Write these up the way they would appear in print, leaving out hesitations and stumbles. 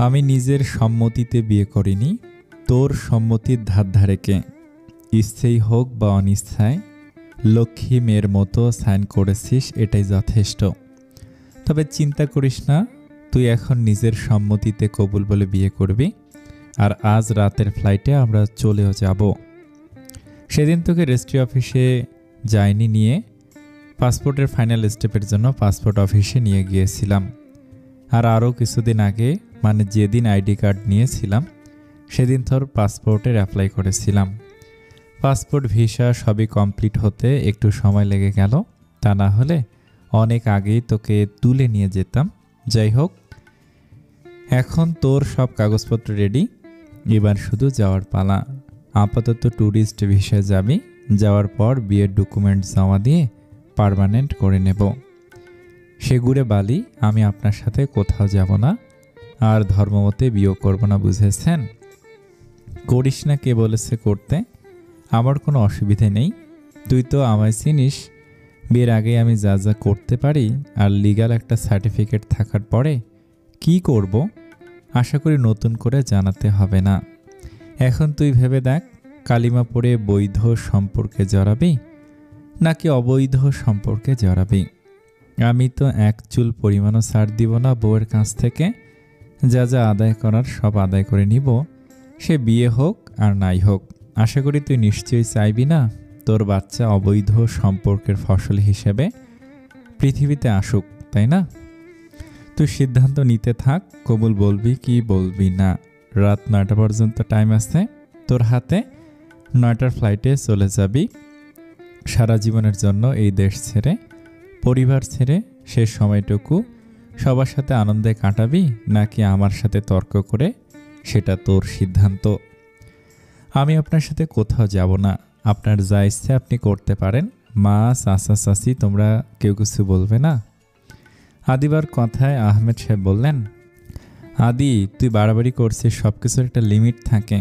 আমি নিজের সম্মতিতে বিয়ে করিনি, তোর সম্মতির ধার ধারেকে। ইচ্ছেই হোক বা অনিচ্ছায় লক্ষ্মী মেয়ের মতো সাইন করেছিস, এটাই যথেষ্ট। তবে চিন্তা করিস না, তুই এখন নিজের সম্মতিতে কবুল বলে বিয়ে করবি, আর আজ রাতের ফ্লাইটে আমরা চলেও যাব। সেদিন তোকে রেজিস্ট্রি অফিসে যাইনি নিয়ে, পাসপোর্টের ফাইনাল স্টেপের জন্য পাসপোর্ট অফিসে নিয়ে গিয়েছিলাম। আর আরও কিছুদিন আগে, মানে যেদিন আইডি কার্ড নিয়েছিলাম সেদিন তোর পাসপোর্টের অ্যাপ্লাই করেছিলাম। পাসপোর্ট ভিসা সবই কমপ্লিট হতে একটু সময় লেগে গেল, তা না হলে অনেক আগেই তোকে তুলে নিয়ে যেতাম। যাই হোক, এখন তোর সব কাগজপত্র রেডি, এবার শুধু যাওয়ার পালা। আপাতত ট্যুরিস্ট ভিসায় যাবি, যাওয়ার পর বিয়ের ডকুমেন্ট জমা দিয়ে পার্মানেন্ট করে নেব। সেগুড়ে বালি, আমি আপনার সাথে কোথাও যাব না, আর ধর্মমতে বিয়ে করব না, বুঝেছেন? করিস না, কে বলেছে করতে? আমার কোনো অসুবিধে নেই, তুই তো আমায় চিনিস। বিয়ের আগে আমি যা যা করতে পারি, আর লিগ্যাল একটা সার্টিফিকেট থাকার পরে কি করব আশা করি নতুন করে জানাতে হবে না। এখন তুই ভেবে দেখ, কালিমা পড়ে বৈধ সম্পর্কে জড়াবি নাকি অবৈধ সম্পর্কে জড়াবি। আমি তো এক চুল পরিমাণও ছাড় দিব না বউয়ের কাছ থেকে। যা যা আদায় করার সব আদায় করে নিব, সে বিয়ে হোক আর নাই হোক। আশা করি তুই নিশ্চয়ই চাইবি না তোর বাচ্চা অবৈধ সম্পর্কের ফসল হিসেবে পৃথিবীতে আসুক, তাই না? তুই সিদ্ধান্ত নিতে থাক, কবুল বলবি কি বলবি না। রাত 9টা পর্যন্ত টাইম আছে তোর হাতে। 9টার ফ্লাইটে চলে যাবি। সারা জীবনের জন্য এই দেশ ছেড়ে, পরিবার ছেড়ে শেষ সময়টুকু সবার সাথে আনন্দে কাটাবি নাকি আমার সাথে তর্ক করে, সেটা তোর সিদ্ধান্ত। আমি আপনার সাথে কোথাও যাব না, আপনার যা ইচ্ছে আপনি করতে পারেন। মা, চাচা, চাচি, তোমরা কেউ কিছু বলবে না? আদিবার কথায় আহমেদ সাহেব বললেন, আদি, তুই বাড়াবাড়ি করছিস, সব কিছুর একটা লিমিট থাকে,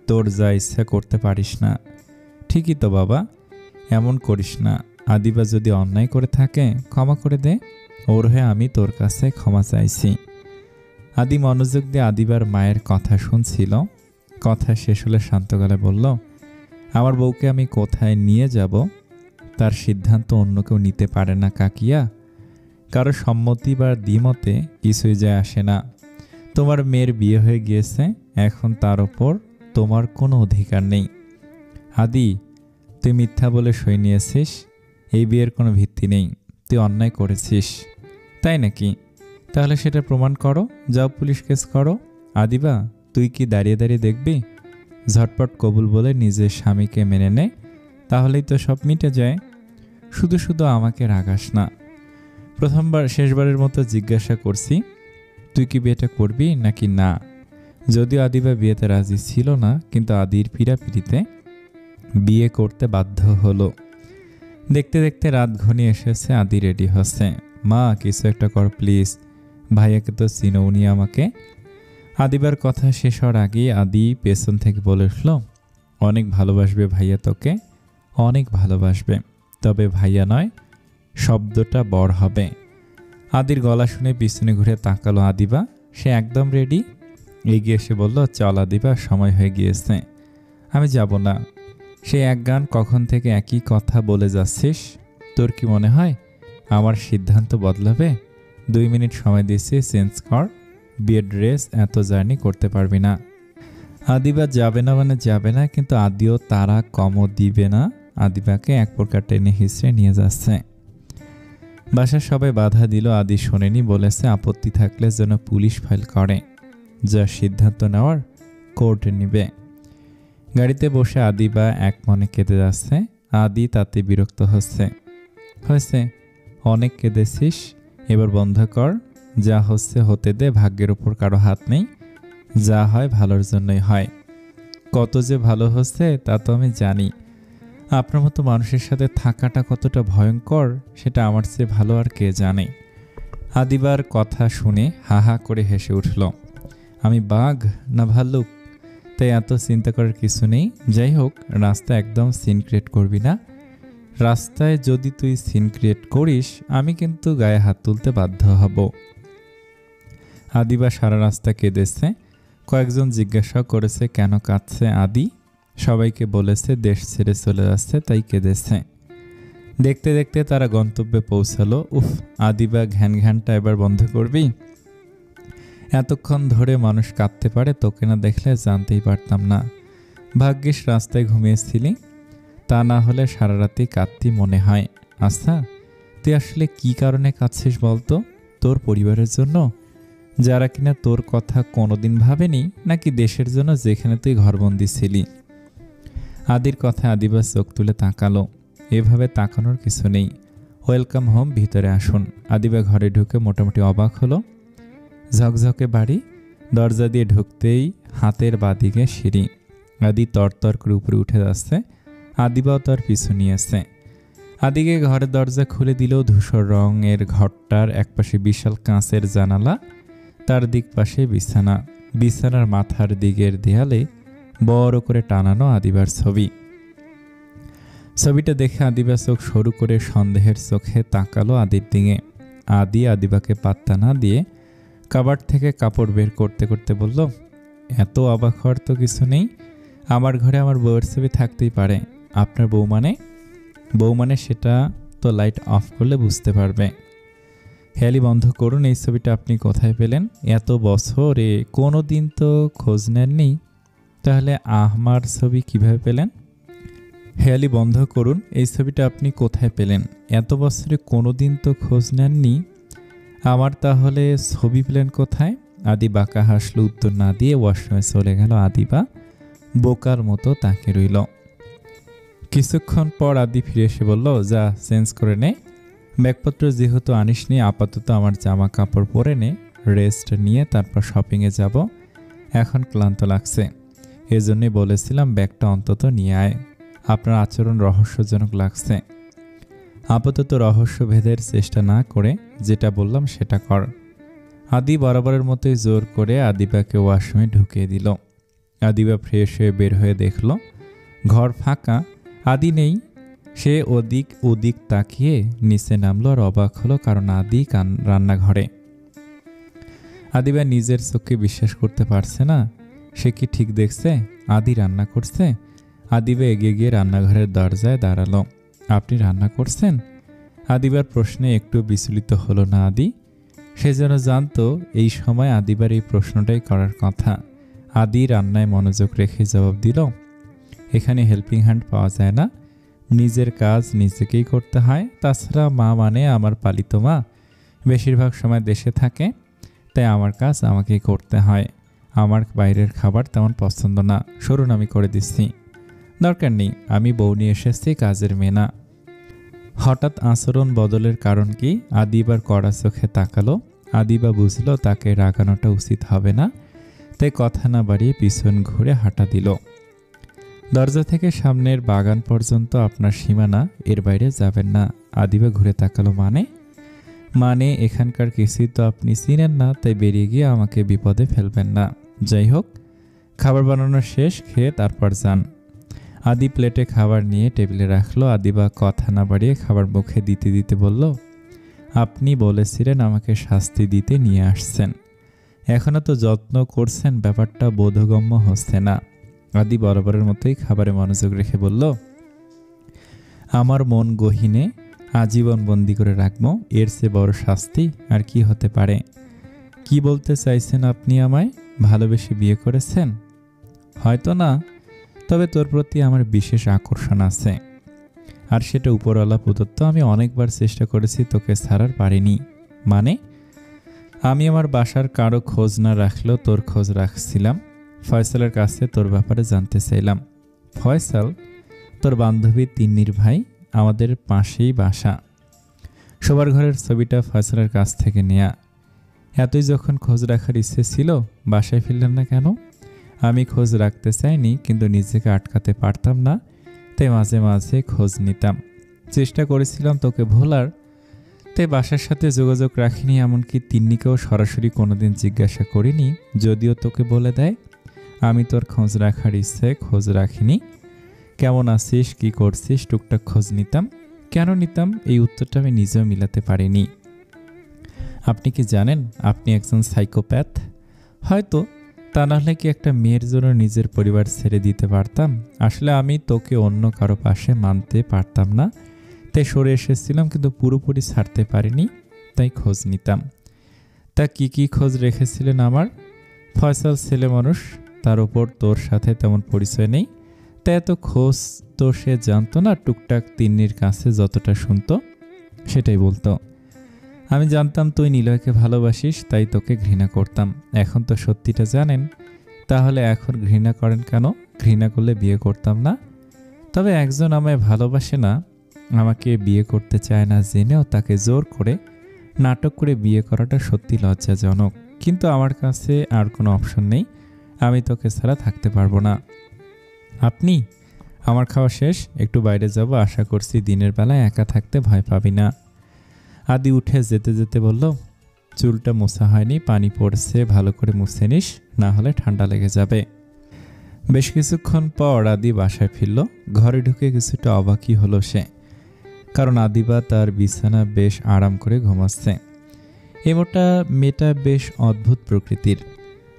তোর যা ইচ্ছা করতে পারিস না। ঠিকই তো বাবা, এমন করিস না। আদিবা যদি অন্যায় করে থাকে ক্ষমা করে দে, ওর হয়ে আমি তোর কাছে ক্ষমা চাইছি। আদি মনোযোগ দিয়ে আদিবার মায়ের কথা শুনছিল। কথা শেষ হলে শান্ত গলায় বলল, আমার বউকে আমি কোথায় নিয়ে যাব তার সিদ্ধান্ত অন্য কেউ নিতে পারে না কাকিয়া। কারো সম্মতি বা দ্বিমতে কিছুই যায় আসে না। তোমার মেয়ের বিয়ে হয়ে গিয়েছে, এখন তার ওপর তোমার কোনো অধিকার নেই। আদি, তুই মিথ্যা বলে সই নিয়েছিস, এই বিয়ের কোনো ভিত্তি নেই, তুই অন্যায় করেছিস। তাই নাকি? তাহলে সেটা প্রমাণ করো, যাও পুলিশ কেস করো। আদিবা, তুই কি দাঁড়িয়ে দাঁড়িয়ে দেখবি? ঝটপট কবুল বলে নিজের স্বামীকে মেনে নে, তাহলেই তো সব মিটে যায়। শুধু শুধু আমাকে রাগাস না। প্রথমবার শেষবারের মতো জিজ্ঞাসা করছি, তুই কি বিয়েটা করবি নাকি না? যদিও আদিবা বিয়েতে রাজি ছিল না, কিন্তু আদির পীড়াপিড়িতে বিয়ে করতে বাধ্য হলো। দেখতে দেখতে রাত ঘনিয়ে এসেছে, আদি রেডি হচ্ছে। মা, কিছু একটা কর প্লিজ, ভাইয়াকে তো চিনো, উনি আমাকে। আদিবার কথা শেষ হওয়ার আগেই আদি পেছন থেকে বলে উঠল, অনেক ভালোবাসবে ভাইয়া তোকে, অনেক ভালোবাসবে, তবে ভাইয়া নয়, শব্দটা বড় হবে। আদির গলা শুনে পিছনে ঘুরে তাকালো আদিবা, সে একদম রেডি। এগিয়ে এসে বলল, চল আদিবা, সময় হয়ে গিয়েছে। আমি যাব না। সে এক গান কখন থেকে একই কথা বলে যাচ্ছিস? তোর কি মনে হয় আমার সিদ্ধান্ত বদলাবে? 2 মিনিট সময় দিয়েছি, চেঞ্জ কর বিয়ের ড্রেস, এত জার্নি করতে পারবি না। আদিবা যাবে না মানে যাবে না, কিন্তু আদিও তারা কমও দিবে না। আদিবাকে এক প্রকার টেনে হিসড়ে নিয়ে যাচ্ছে। বাসার সবাই বাধা দিল, আদি শোনেনি, বলেছে আপত্তি থাকলে যেন পুলিশ ফাইল করে, যা সিদ্ধান্ত নেওয়ার কোর্টে নিবে। গাড়িতে বসে আদিবা এক মনে কেঁদে যাচ্ছে। আদি তাতে বিরক্ত হচ্ছে। হয়েছে, অনেক কেঁদেছিস, এবার বন্ধ কর। যা হচ্ছে হতে দে, ভাগ্যের উপর কারো হাত নেই, যা হয় ভালোর জন্যই হয়। কত যে ভালো হচ্ছে তা তো আমি জানি। আপনার মতো মানুষের সাথে থাকাটা কতটা ভয়ঙ্কর সেটা আমার চেয়ে ভালো আর কে জানে। আদিবার কথা শুনে হা হা করে হেসে উঠল। আমি বাঘ না ভাল্লুক, তাই এত চিন্তা করার কিছু নেই। যাই হোক, রাস্তায় একদম সিন ক্রিয়েট করবি না। রাস্তায় যদি তুই সিন ক্রিয়েট করিস, আমি কিন্তু গায়ে হাত তুলতে বাধ্য হব। আদিবা সারা রাস্তা কেঁদেছে। কয়েকজন জিজ্ঞাসা করেছে কেন কাঁদছে আদি। সবাইকে বলেছে দেশ ছেড়ে চলে যাচ্ছে, তাই কেঁদেছে। দেখতে দেখতে তারা গন্তব্যে পৌঁছালো। উফ, আদিবা ঘ্যান ঘ্যানটা এবার বন্ধ করবি? এতক্ষণ ধরে মানুষ কাঁদতে পারে, তোকে না দেখলে জানতেই পারতাম না। ভাগ্যিস রাস্তায় ঘুমিয়েছিলি, তা না হলে সারা রাতেই কাঁদতি মনে হয়। আচ্ছা, তুই আসলে কি কারণে কাঁদছিস বলতো? তোর পরিবারের জন্য, যারা কিনা তোর কথা কোনোদিন ভাবেনি, নাকি দেশের জন্য যেখানে তুই ঘরবন্দি ছিলি? আদির কথা আদিবা চোখ তুলে তাকালো। এভাবে তাকানোর কিছু নেই। ওয়েলকাম হোম, ভিতরে আসুন। আদিবা ঘরে ঢুকে মোটামুটি অবাক হলো। ঝকঝকে বাড়ি, দরজা দিয়ে ঢুকতেই হাতের বাদিকে সিঁড়ি। আদি তরতর করে উপরে উঠে যাচ্ছে। আদিবাও তার পিছু নিয়েছে। আদিকে ঘরের দরজা খুলে দিলেও ধূসর রঙের ঘরটার একপাশে বিশাল কাঁচের জানালা, তার দিক পাশে বিছানা। বিছানার মাথার দিকের দেয়ালে বড় করে টানানো আদিবার ছবি। ছবিটা দেখে আদিবা চোখ সরু করে সন্দেহের চোখে তাকালো আদির দিকে। আদি আদিবাকে পাত্তা না দিয়ে কাবার্ড থেকে কাপড় বের করতে করতে বলল, এত অবাক হওয়ার তো কিছু নেই। আমার ঘরে আমার বউয়ের ছবি থাকতেই পারে। আপনার বউ মানে সেটা তো লাইট অফ করলে বুঝতে পারবে। হেয়ালি বন্ধ করুন। এই ছবিটা আপনি কোথায় পেলেন? এত বছরে কোনো দিন তো খোঁজ নেননি, তাহলে আমার ছবি কিভাবে পেলেন? হেয়ালি বন্ধ করুন। এই ছবিটা আপনি কোথায় পেলেন? এত বছরে কোনো দিন তো খোঁজ নেননি, আমার তাহলে ছবি পেলেন কোথায়? আদি বাঁকা হাসলো। উত্তর না দিয়ে ওয়াশরুমে চলে গেল আদিবা। বোকার মতো তাকে রইল। কিছুক্ষণ পর আদি ফিরে এসে বলল, যা চেঞ্জ করে নে। ব্যাগপত্র যেহেতু আনিসনি, আপাতত আমার জামা কাপড় পরে নে, রেস্ট নিয়ে তারপর শপিংয়ে যাব। এখন ক্লান্ত লাগছে, এজন্যই বলেছিলাম ব্যাগটা অন্তত নিয়ে আয়। আপনার আচরণ রহস্যজনক লাগছে। আপাতত রহস্য ভেদের চেষ্টা না করে যেটা বললাম সেটা কর। আদি বরাবরের মতোই জোর করে আদিবাকে ওয়াশরুমে ঢুকিয়ে দিল। আদিবা ফ্রেশ হয়ে বের হয়ে দেখল ঘর ফাঁকা, আদি নেই। সে ওদিক তাকিয়ে নিচে নামলো আর অবাক হলো, কারণ আদি রান্নাঘরে। আদিবা নিজের চোখকে বিশ্বাস করতে পারছে না। সে কি ঠিক দেখছে? আদি রান্না করছে। আদিবা এগিয়ে গিয়ে রান্নাঘরের দরজায় দাঁড়ালো। আপনি রান্না করছেন? আদিবার প্রশ্নে একটু বিচলিত হলো না আদি। সে যেন জানতো এই সময় আদিবার এই প্রশ্নটাই করার কথা। আদি রান্নায় মনোযোগ রেখে জবাব দিল, এখানে হেল্পিং হ্যান্ড পাওয়া যায় না, নিজের কাজ নিজেকেই করতে হয়। তাছাড়া মা মানে আমার পালিত মা, বেশিরভাগ সময় দেশে থাকে, তাই আমার কাজ আমাকেই করতে হয়। আমার বাইরের খাবার তেমন পছন্দ না, সরুন আমি করে দিচ্ছি। দরকার নেই, আমি বউ নিয়ে এসেছি, কাজের মেয়ে না। হঠাৎ আচরণ বদলের কারণ কি? আদিবার কড়া চোখে তাকালো। আদিবা বুঝল তাকে রাগানোটা উচিত হবে না, তাই কথা না বাড়িয়ে পিছন ঘুরে হাঁটা দিল। দরজা থেকে সামনের বাগান পর্যন্ত আপনার সীমানা, এর বাইরে যাবেন না। আদিবা ঘুরে তাকালো। মানে এখানকার কিছুই তো আপনি চিনেন না, তাই বেরিয়ে গিয়ে আমাকে বিপদে ফেলবেন না। যাই হোক, খাবার বানানো শেষ, খেয়ে তারপর যান। আদি প্লেটে খাবার নিয়ে টেবিলে রাখলো। আদিবা কথা না বাড়িয়ে খাবার মুখে দিতে দিতে বলল, আপনি বলেছিলেন আমাকে শাস্তি দিতে নিয়ে আসছেন, এখনো তো যত্ন করছেন, ব্যাপারটা বোধগম্য হচ্ছে না। আদি বরাবরের মতোই খাবারে মনোযোগ রেখে বলল, আমার মন গহীনে আজীবন বন্দি করে রাখবো, এর চেয়ে বড় শাস্তি আর কি হতে পারে? কি বলতে চাইছেন আপনি? আমায় ভালোবেসে বিয়ে করেছেন? হয়তো না, তবে তোর প্রতি আমার বিশেষ আকর্ষণ আছে, আর সেটা উপরওয়ালা প্রদত্ত। আমি অনেকবার চেষ্টা করেছি, তোকে ছাড়ার পারিনি। মানে? আমি আমার বাসার কারো খোঁজ না রাখলেও তোর খোঁজ রাখছিলাম। ফয়সালের কাছে তোর ব্যাপারে জানতে চাইলাম। ফয়সাল? তোর বান্ধবী তিন্নির ভাই, আমাদের পাশেই বাসা। শোবার ঘরের ছবিটা ফয়সালের কাছ থেকে নেয়া। এতই যখন খোঁজ রাখার ইচ্ছে ছিল, বাসায় ফিরলেন না কেন? আমি খোঁজ রাখতে চাইনি, কিন্তু নিজেকে আটকাতে পারতাম না, তাই মাঝে মাঝে খোঁজ নিতাম। চেষ্টা করেছিলাম তোকে ভোলার, তাই বাসার সাথে যোগাযোগ রাখিনি, এমনকি তিন্নিকেও সরাসরি কোনোদিন জিজ্ঞাসা করিনি। যদিও তোকে বলে দেয় আমি তোর খোঁজ রাখার ইচ্ছে খোঁজ রাখিনি। কেমন আছিস, কি করছিস, টুকটাক খোঁজ নিতাম। কেন নিতাম, এই উত্তরটা আমি নিজেও মিলাতে পারিনি। আপনি কি জানেন আপনি একজন সাইকোপ্যাথ? হয়তো, তা নাহলে কি একটা মেয়ের জন্য নিজের পরিবার ছেড়ে দিতে পারতাম? আসলে আমি তোকে অন্য কারো পাশে মানতে পারতাম না, তাই সরে এসেছিলাম, কিন্তু পুরোপুরি ছাড়তে পারিনি, তাই খোঁজ নিতাম। তা কি কি খোঁজ রেখেছিলেন আমার? ফয়সাল ছেলে মানুষ, তার উপর তোর সাথে তেমন পরিচয় নেই, তাই এত খোঁজ তো সে জানতো না। টুকটাক তিন্নির কাছে যতটা শুনতো সেটাই বলতো। আমি জানতাম তুই নিলয়কে ভালোবাসিস, তাই তোকে ঘৃণা করতাম। এখন তো সত্যিটা জানেন, তাহলে এখন ঘৃণা করেন কেন? ঘৃণা করলে বিয়ে করতাম না। তবে একজন আমায় ভালোবাসে না, আমাকে বিয়ে করতে চায় না জেনেও তাকে জোর করে নাটক করে বিয়ে করাটা সত্যি লজ্জাজনক। কিন্তু আমার কাছে আর কোনো অপশন নেই, আমি তোকে ছাড়া থাকতে পারবো না। আপনি? আমার খাওয়া শেষ, একটু বাইরে যাব, আশা করছি দিনের বেলায় একা থাকতে ভয় পাবি না। আদি উঠে যেতে যেতে বলল, চুলটা মোছা হয়নি, পানি পড়ছে, ভালো করে মুছে নিস, না হলে ঠান্ডা লেগে যাবে। বেশ কিছুক্ষণ পর আদি বাসায় ফিরল। ঘরে ঢুকে কিছুটা অবাকই হলো সে, কারণ আদিবা তার বিছানা বেশ আরাম করে ঘুমাচ্ছে। মেয়েটা বেশ অদ্ভুত প্রকৃতির,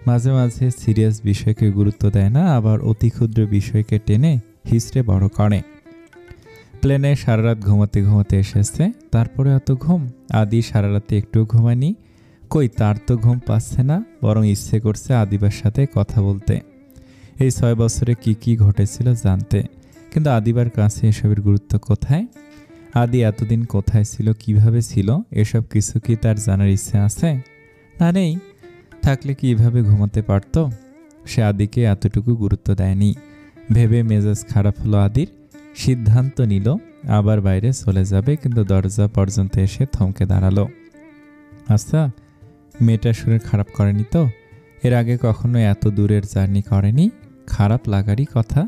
মাঝে মাঝে সিরিয়াস বিষয়কে গুরুত্ব দেয় না, আবার অতি ক্ষুদ্র বিষয়কে টেনে হিসড়ে বড় করে। প্লেনে সারা রাত ঘুমাতে ঘুমাতে এসেছে, তারপরে এত ঘুম। আদি সারা রাতে একটুও ঘুমায়নি। কই, তার তো ঘুম পাচ্ছে না, বরং ইচ্ছে করছে আদিবার সাথে কথা বলতে, এই 6 বছরে কি কি ঘটেছিল জানতে। কিন্তু আদিবার কাছে এসবের গুরুত্ব কোথায়? আদি এতদিন কোথায় ছিল, কিভাবে ছিল, এসব কিছু কি তার জানার ইচ্ছে আছে? না, নেই। থাকলে কি এভাবে ঘুমাতে পারত? সে আদিকে এতটুকু গুরুত্ব দেয়নি। ভেবে মেজাজ খারাপ হলো আদির। সিদ্ধান্ত নিল আবার বাইরে চলে যাবে, কিন্তু দরজা পর্যন্ত এসে থমকে দাঁড়ালো। আচ্ছা, মেয়েটা শরীর খারাপ করেনি তো? এর আগে কখনো এত দূরের জার্নি করেনি। খারাপ লাগারই কথা,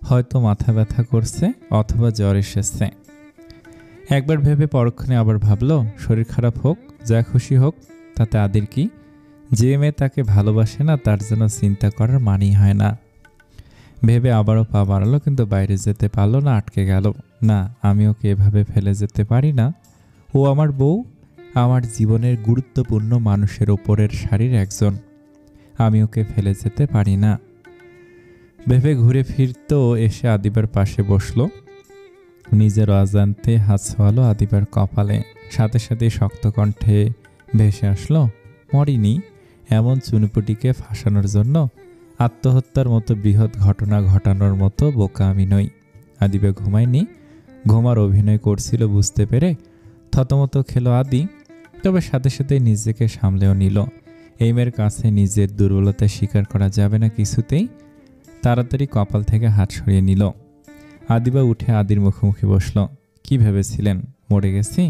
হয়তো মাথা ব্যথা করছে অথবা জ্বর এসেছে। একবার ভেবে পরক্ষণে আবার ভাবল, শরীর খারাপ হোক, যা খুশি হোক, তাতে আদির কি? যে মেয়ে তাকে ভালোবাসে না তার জন্য চিন্তা করার মানেই হয় না। ভেবে আবারও পা বাড়ালো, কিন্তু বাইরে যেতে পারলো না, আটকে গেল। না, আমি ওকে এভাবে ফেলে যেতে পারি না। ও আমার বউ, আমার জীবনের গুরুত্বপূর্ণ মানুষের ওপরের সারির একজন, আমি ওকে ফেলে যেতে পারি না। ভেবে ঘুরে ফিরতো এসে আদিবার পাশে বসলো। নিজের অজান্তে হাত ছোয়ালো আদিবার কপালে, সাথে সাথে শক্ত কণ্ঠে ভেসে আসলো, মরিনি। এমন চুনুপুটিকে ফাঁসানোর জন্য আত্মহত্যার মতো বৃহৎ ঘটনা ঘটানোর মতো বোকা আমি নই। আদিবা ঘুমায়নি, ঘুমার অভিনয় করছিল বুঝতে পেরে থতমত খেলো আদি। তবে সাথে সাথে নিজেকে সামলেও নিল। এই মেয়ের কাছে নিজের দুর্বলতা স্বীকার করা যাবে না কিছুতেই। তাড়াতাড়ি কপাল থেকে হাত সরিয়ে নিল। আদিবা উঠে আদির মুখোমুখি বসল। কি ভেবেছিলেন মরে গেছি?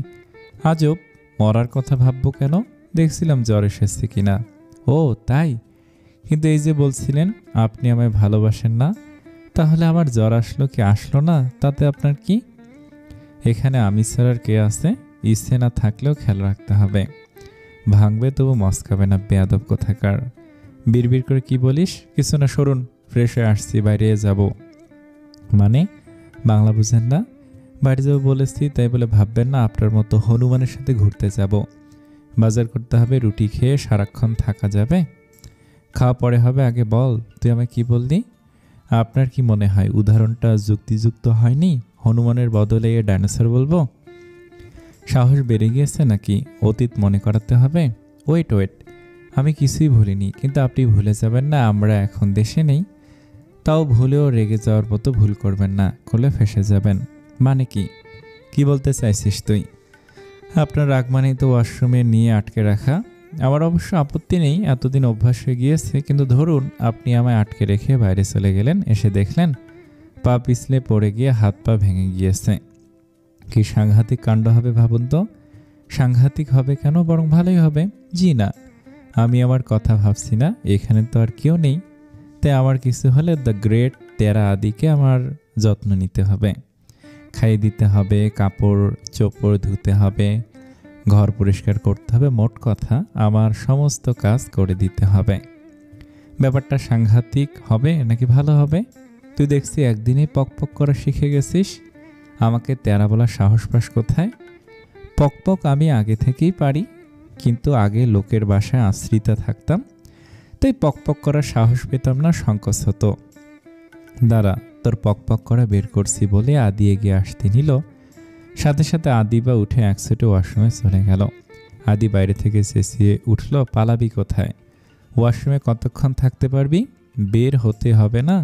আজব, মরার কথা ভাববো কেন? দেখছিলাম জ্বর এসেছে কিনা। ও তাই? কিন্তু এই যে বলছিলেন আপনি আমায় ভালোবাসেন না, তাহলে আমার জ্বর আসলো কি আসলো না তাতে আপনার কি? এখানে আমি ছাড়ার কে আছে? ইচ্ছে না থাকলেও খেয়াল রাখতে হবে। ভাঙবে তবু মস্কাবে না, বেয়াদব কোথাকার। বিড়বিড় করে কি বলিস? কিছু না, সরুন, ফ্রেশ হয়ে আসছি, বাইরে যাব। মানে বাংলা বুঝেন না? বাইরে যাবো বলেছি, তাই বলে ভাববেন না আপনার মতো হনুমানের সাথে ঘুরতে যাব। বাজার করতে হবে, রুটি খেয়ে সারাক্ষণ থাকা যাবে? খাওয়া পরে হবে, আগে বল তুই আমায় কি বললি? আপনার কি মনে হয় উদাহরণটা যুক্তিযুক্ত হয়নি? হনুমানের বদলে এ ডাইনোসর বলবো? সাহস বেড়ে গিয়েছে নাকি? অতীত মনে করাতে হবে? ওয়েট, আমি কিছুই ভুলিনি, কিন্তু আপনি ভুলে যাবেন না আমরা এখন দেশে নেই। তাও ভুলেও রেগে যাওয়ার মতো ভুল করবেন না, করলে ফেঁসে যাবেন। মানে কি বলতে চাইছিস তুই? আপনার রাগ মানেই তো ওয়াশরুমে নিয়ে আটকে রাখা। আমার অবশ্য আপত্তি নেই, এতদিন অভ্যাস হয়ে গিয়েছে, কিন্তু ধরুন আপনি আমায় আটকে রেখে বাইরে চলে গেলেন, এসে দেখলেন পা পিছলে পড়ে গিয়ে হাত পা ভেঙে গিয়েছে। কি সাংঘাতিক কাণ্ড হবে ভাবুন তো। সাংঘাতিক হবে কেন, বরং ভালোই হবে। জি না, আমি আমার কথা ভাবছি না, এখানে তো আর কেউ নেই, তাই আমার কিছু হলে দ্য গ্রেট তেরা আদিকে আমার যত্ন নিতে হবে, খাইয়ে দিতে হবে, কাপড় চোপড় ধুতে হবে, ঘর পরিষ্কার করতে হবে, মোট কথা আমার সমস্ত কাজ করে দিতে হবে। ব্যাপারটা সাংঘাতিক হবে নাকি ভালো হবে? তুই দেখছি একদিনেই পক করা শিখে গেছিস। আমাকে তেরা বলার সাহস পাস কোথায়? পক আমি আগে থেকেই পারি। কিন্তু আগে লোকের বাসায় আশ্রিতা থাকতাম, তাই পকপক করার সাহস পেতাম না, সংকোচ হতো। দাঁড়া, তোর পকপক করা বের করছি বলে আদি এগিয়ে আসতে নিল। সাথে সাথে আদিবা উঠে একসাথে ওয়াশরুমে চলে গেল। আদি বাইরে থেকে চেঁচিয়ে উঠল, পালাবি কোথায়? ওয়াশরুমে কতক্ষণ থাকতে পারবি? বের হতে হবে না?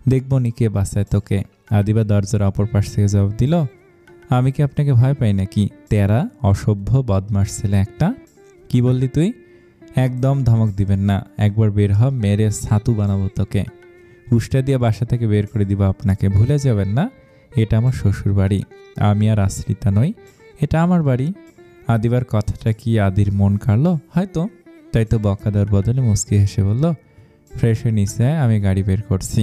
দেখব নি কে বাঁচায় তোকে। আদিবা দরজার অপর পাশ থেকে জবাব দিল, আমি কি আপনাকে ভয় পাই নাকি? তেরা অসভ্য বদমাস ছেলে একটা। কি বললি তুই? একদম ধমক দিবেন না, একবার বের হ, মেরে ছাতু বানাবো তোকে। উষ্টা দিয়ে বাসা থেকে বের করে দিব আপনাকে। ভুলে যাবেন না, এটা আমার শ্বশুর বাড়ি, আমি আর আশ্রিতা নই, এটা আমার বাড়ি। আদিবার কথাটা কি আদির মন কাড়ল হয়তো, তাই তো বকা দেওয়ার বদলে মুচকি হেসে বলল, ফ্রেশ হয়ে নিচে আয়, আমি গাড়ি বের করছি।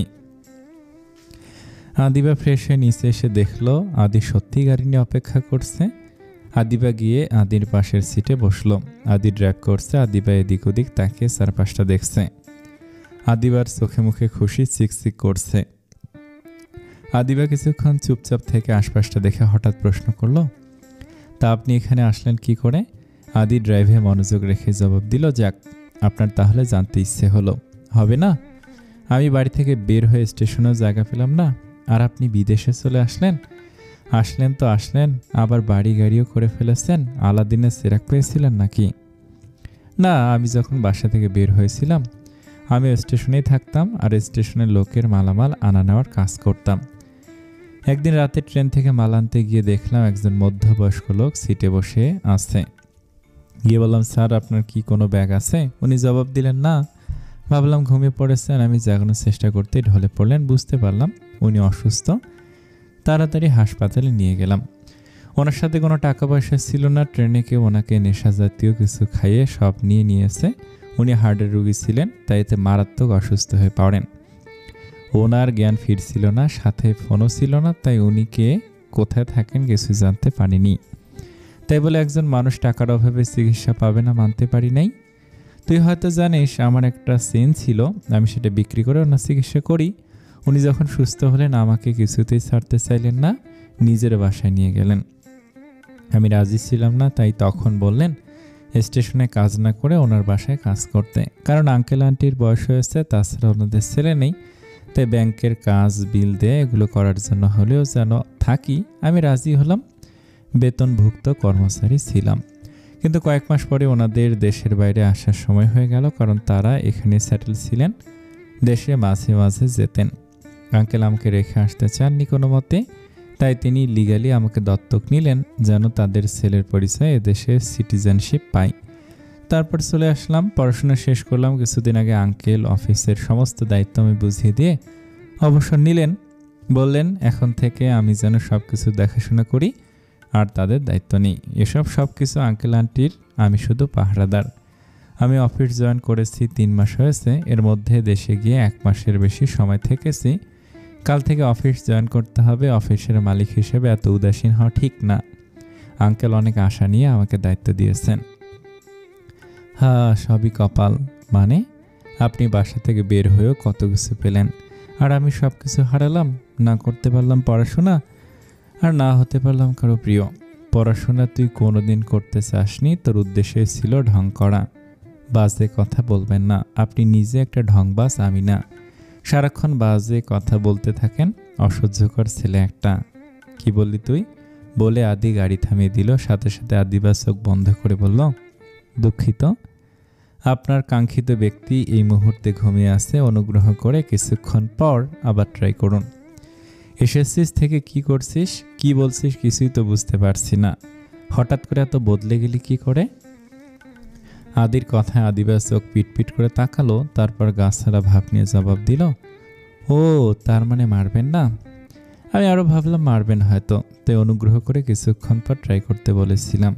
আদিবা ফ্রেশ হয়ে নিচে এসে দেখলো আদি সত্যি গাড়ি নিয়ে অপেক্ষা করছে। আদিবা গিয়ে আদির পাশের সিটে বসলো। আদি ড্রাইভ করছে, আদিবা এদিক ওদিক তাকিয়ে চারপাশটা দেখছে। আদিবার চোখে মুখে খুশি চিকচিক করছে। আদিবা কিছুক্ষণ চুপচাপ থেকে আশপাশটা দেখে হঠাৎ প্রশ্ন করলো, তা আপনি এখানে আসলেন কি করে? আদি ড্রাইভে মনোযোগ রেখে জবাব দিল, যাক, আপনার তাহলে জানতে ইচ্ছে হলো, হবে না? আমি বাড়ি থেকে বের হয়ে স্টেশনেও জায়গা পেলাম না, আর আপনি বিদেশে চলে আসলেন। আসলেন তো আসলেন, আবার বাড়ি গাড়িও করে ফেলেছেন। আলাদিনের চেরাগ পেয়েছিলেন নাকি? না, আমি যখন বাসা থেকে বের হয়েছিলাম আমি স্টেশনেই থাকতাম, আর স্টেশনের লোকের মালামাল আনা নেওয়ার কাজ করতাম। একদিন রাতে ট্রেন থেকে মাল আনতে গিয়ে দেখলাম একজন মধ্যবয়স্ক লোক সিটে বসে আছে। গিয়ে বললাম, স্যার আপনার কি কোনো ব্যাগ আছে? উনি জবাব দিলেন না। ভাবলাম ঘুমিয়ে পড়েছেন, আমি জাগানোর চেষ্টা করতে ঢলে পড়লেন। বুঝতে পারলাম উনি অসুস্থ। তাড়াতাড়ি হাসপাতালে নিয়ে গেলাম। ওনার সাথে কোনো টাকা পয়সা ছিল না। ট্রেনে কেউ ওনাকে নেশা জাতীয় কিছু খাইয়ে সব নিয়েছে। উনি হার্টের রোগী ছিলেন, তাই এতে মারাত্মক অসুস্থ হয়ে পড়েন। ওনার জ্ঞান ফিরছিল না, সাথে ফোনও ছিল না, তাই উনি কে কোথায় থাকেন কিছু জানতে পারিনি। তাই বলে একজন মানুষ টাকার অভাবে চিকিৎসা পাবে না মানতে পারি নাই। তুই হয়তো জানিস আমার একটা চেন ছিল, আমি সেটা বিক্রি করে ওনার চিকিৎসা করি। উনি যখন সুস্থ হলেন আমাকে কিছুতেই ছাড়তে চাইলেন না, নিজের বাসায় নিয়ে গেলেন। আমি রাজি ছিলাম না, তাই তখন বললেন স্টেশনে কাজ না করে ওনার বাসায় কাজ করতে, কারণ আঙ্কেল আন্টির বয়স হয়েছে, তাছাড়া ওনাদের ছেলে নেই। তাই ব্যাংকের কাজ, বিল দেয়, এগুলো করার জন্য হলেও যেন থাকি। আমি রাজি হলাম, বেতনভুক্ত কর্মচারী ছিলাম। কিন্তু কয়েক মাস পরে ওনাদের দেশের বাইরে আসার সময় হয়ে গেল, কারণ তারা এখানে সেটেল ছিলেন, দেশে মাঝে মাঝে যেতেন। আঙ্কেল আমাকে রেখে আসতে চাননি কোনো মতে, তাই তিনি লিগালি আমাকে দত্তক নিলেন যেন তাদের ছেলের পরিচয়ে এদেশে সিটিজেনশিপ পাই। তারপর চলে আসলাম, পড়াশোনা শেষ করলাম। কিছুদিন আগে আঙ্কেল অফিসের সমস্ত দায়িত্ব আমি বুঝিয়ে দিয়ে অবসর নিলেন। বললেন এখন থেকে আমি যেন সব কিছু দেখাশোনা করি আর তাদের দায়িত্ব নিই। এসব সব কিছু আঙ্কেল আন্টির, আমি শুধু পাহারাদার। আমি অফিস জয়েন করেছি 3 মাস হয়েছে, এর মধ্যে দেশে গিয়ে 1 মাসের বেশি সময় থেকেছি। কাল থেকে অফিস জয়েন করতে হবে। অফিসের মালিক হিসেবে এত উদাসীন হওয়া ঠিক না। আঙ্কেল অনেক আশা নিয়ে আমাকে দায়িত্ব দিয়েছেন। হ্যাঁ, সবই কপাল। মানে আপনি বাসা থেকে বের হয়েও কত কিছু পেলেন, আর আমি সব কিছু হারালাম। না করতে পারলাম পড়াশোনা, আর না হতে পারলাম কারো প্রিয়। পড়াশোনা তুই কোনোদিন করতে চাসনি, তোর উদ্দেশ্য ছিল ঢং করা। বাজে কথা বলবেন না, আপনি নিজে একটা ঢংবাজ, আমি না। সারাক্ষণ বাজে কথা বলতে থাকেন, অসহ্যকর ছেলে একটা। কি বললি তুই? বলে আদি গাড়ি থামিয়ে দিল। সাথে সাথে আদিবা চোখ বন্ধ করে বলল, দুঃখিত, আপনার কাঙ্ক্ষিত ব্যক্তি এই মুহূর্তে ঘুমিয়ে আছে। অনুগ্রহ করে কিছুক্ষণ পর আবার ট্রাই করুন। এসেছিস থেকে কি করছিস, কি বলছিস কিছুই তো বুঝতে পারছি না। হঠাৎ করে এত বদলে গেলি কি করে? আদির কথায় আদিবা চোখ পিটপিট করে তাকালো, তারপর গাছছাড়া ভাব নিয়ে জবাব দিল, ও তার মানে মারবেন না? আমি আরও ভাবলাম মারবেন হয়তো, তাই অনুগ্রহ করে কিছুক্ষণ পর ট্রাই করতে বলেছিলাম।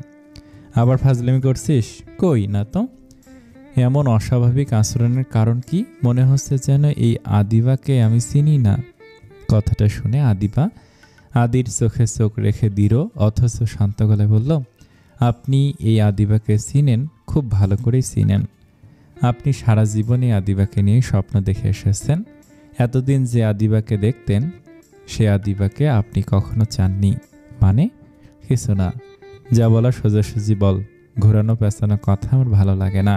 আবার ফাজলামি করছিস? কই না তো। এমন অস্বাভাবিক আচরণের কারণ কি? মনে হচ্ছে যেন এই আদিবাকে আমি চিনি না। কথাটা শুনে আদিবা আদির চোখে চোখ রেখে দৃঢ় অথচ শান্ত গলায় বলল, আপনি এই আদিবাকে চিনেন, খুব ভালো করেই চিনেন। আপনি সারা জীবনে আদিবাকে নিয়ে স্বপ্ন দেখে এসেছেন। এতদিন যে আদিবাকে দেখতেন সে আদিবাকে আপনি কখনো চাননি। মানে? কিছু না, যা বলা সোজাসুজি বল। ঘোরানো পেঁচানো কথা আমার ভালো লাগে না।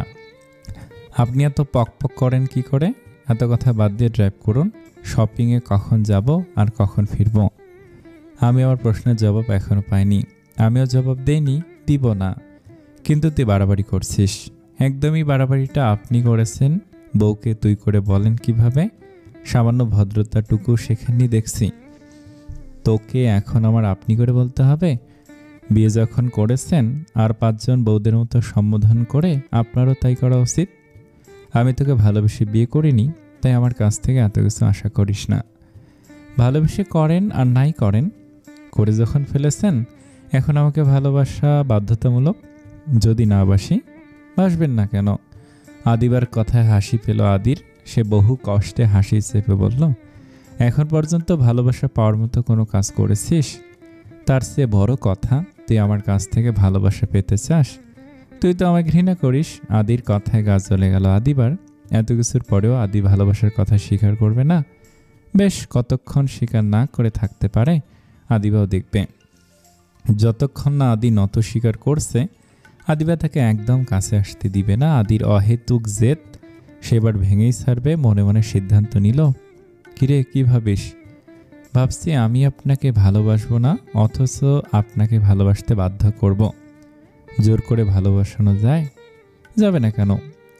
আপনি এত পকপক করেন কি করে? এত কথা বাদ দিয়ে ড্রাইভ করুন। শপিংয়ে কখন যাব আর কখন ফিরব? আমি আমার প্রশ্নের জবাব এখনো পাইনি। আমিও জবাব দেইনি, দিব না। কিন্তু তুই বাড়াবাড়ি করছিস। একদমই বাড়াবাড়িটা আপনি করেছেন। বউকে তুই করে বলেন কিভাবে? সামান্য ভদ্রতাটুকু শেখেননি দেখছি। তোকে এখন আমার আপনি করে বলতে হবে? বিয়ে যখন করেছেন আর 5 জন বউদের মতো সম্বোধন করে আপনারও তাই করা উচিত। আমি তোকে ভালোবেসে বিয়ে করিনি, তাই আমার কাছ থেকে এত কিছু আশা করিস না। ভালোবেসে করেন আর নাই করেন, করে যখন ফেলেছেন এখন আমাকে ভালোবাসা বাধ্যতামূলক। যদি না বাসি, বাসবেন না কেন? আদিবার কথায় হাসি পেল আদির। সে বহু কষ্টে হাসি চেপে বলল, এখন পর্যন্ত ভালোবাসা পাওয়ার মতো কোনো কাজ করেছিস? তার চেয়ে বড় কথা, তুই আমার কাছ থেকে ভালোবাসা পেতে চাস? তুই তো আমায় ঘৃণা করিস। আদির কথায় গা জ্বলে গেল আদিবার। এত কিছুর পরেও আদি ভালোবাসার কথা স্বীকার করবে না? বেশ, কতক্ষণ স্বীকার না করে থাকতে পারে আদিবাও দেখবে। যতক্ষণ না আদি নত স্বীকার করছে, আদিবা তাকে একদম কাছে আসতে দিবে না। আদির অহেতুক জেদ সেবার ভেঙেই ছাড়বে। মনে মনে সিদ্ধান্ত নিল, কিরে কি ভাবিস? ভাবছি আমি আপনাকে ভালোবাসবো না, অথচ আপনাকে ভালোবাসতে বাধ্য করব। জোর করে ভালোবাসানো যায়? যাবে না কেন?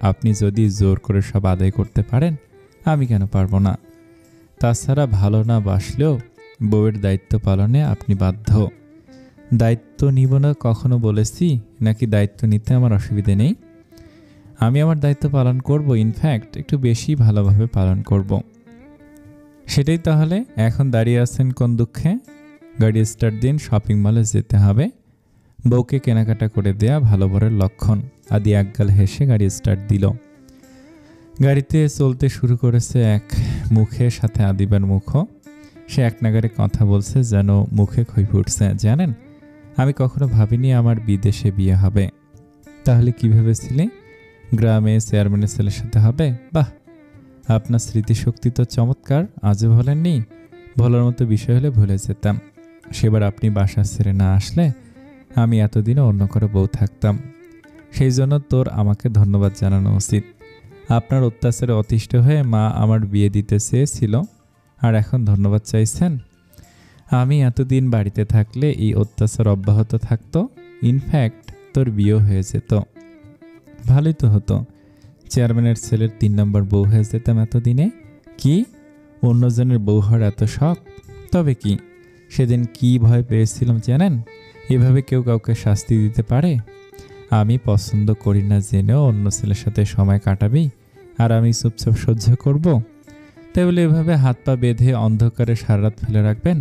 আপনি যদি জোর করে সব আদায় করতে পারেন, আমি কেন পারবো না? তাছাড়া ভালো না বাসলেও বউয়ের দায়িত্ব পালনে আপনি বাধ্য। দায়িত্ব নিব না কখনো বলেছি? নাকি দায়িত্ব নিতে আমার অসুবিধে নেই? আমি আমার দায়িত্ব পালন করব, ইনফ্যাক্ট একটু বেশি ভালোভাবে পালন করব। সেটাই তাহলে। এখন দাঁড়িয়ে আছেন কোন দুঃখে? গাড়ি স্টার্ট দিন, শপিং মলে যেতে হবে। বউকে কেনাকাটা করে দেয়া ভালো বরের লক্ষণ। আদি একগাল হেসে গাড়ি স্টার্ট দিল। গাড়িতে চলতে শুরু করেছে এক মুখের সাথে আদিবার মুখও। সে এক নাগারে কথা বলছে যেন মুখে খই ফুটছে। জানেন, আমি কখনো ভাবিনি আমার বিদেশে বিয়ে হবে। তাহলে কি ভেবেছিলে? গ্রামে চেয়ারম্যানের ছেলের সাথে হবে? বাহ, আপনার স্মৃতিশক্তি তো চমৎকার। আজও ভোলেননি? ভোলার মতো বিষয় হলে ভুলে যেতাম। সেবার আপনি বাসা ছেড়ে না আসলে আমি এতদিনে অন্য করে বউ থাকতাম। সেই জন্য তোর আমাকে ধন্যবাদ জানানো উচিত। আপনার অত্যাচারে অতিষ্ঠ হয়ে মা আমার বিয়ে দিতে চেয়েছিল, আর এখন ধন্যবাদ চাইছেন? আমি এতদিন বাড়িতে থাকলে এই অত্যাচার অব্যাহত থাকতো। ইনফ্যাক্ট তোর বিয়ে হয়ে যেত। ভালোই তো হতো। চেয়ারম্যানের ছেলের 3 নম্বর বউ হয়ে যেতাম এতদিনে। কি অন্যজনের বউ হওয়ার এত শখ? তবে কি সেদিন কি ভয় পেয়েছিলাম জানেন? এভাবে কেউ কাউকে শাস্তি দিতে পারে? আমি পছন্দ করি না জেনেও অন্য ছেলের সাথে সময় কাটাবি, আর আমি চুপচাপ সহ্য করব? তাই বলে এভাবে হাত পা বেঁধে অন্ধকারে সারা রাত ফেলে রাখবেন?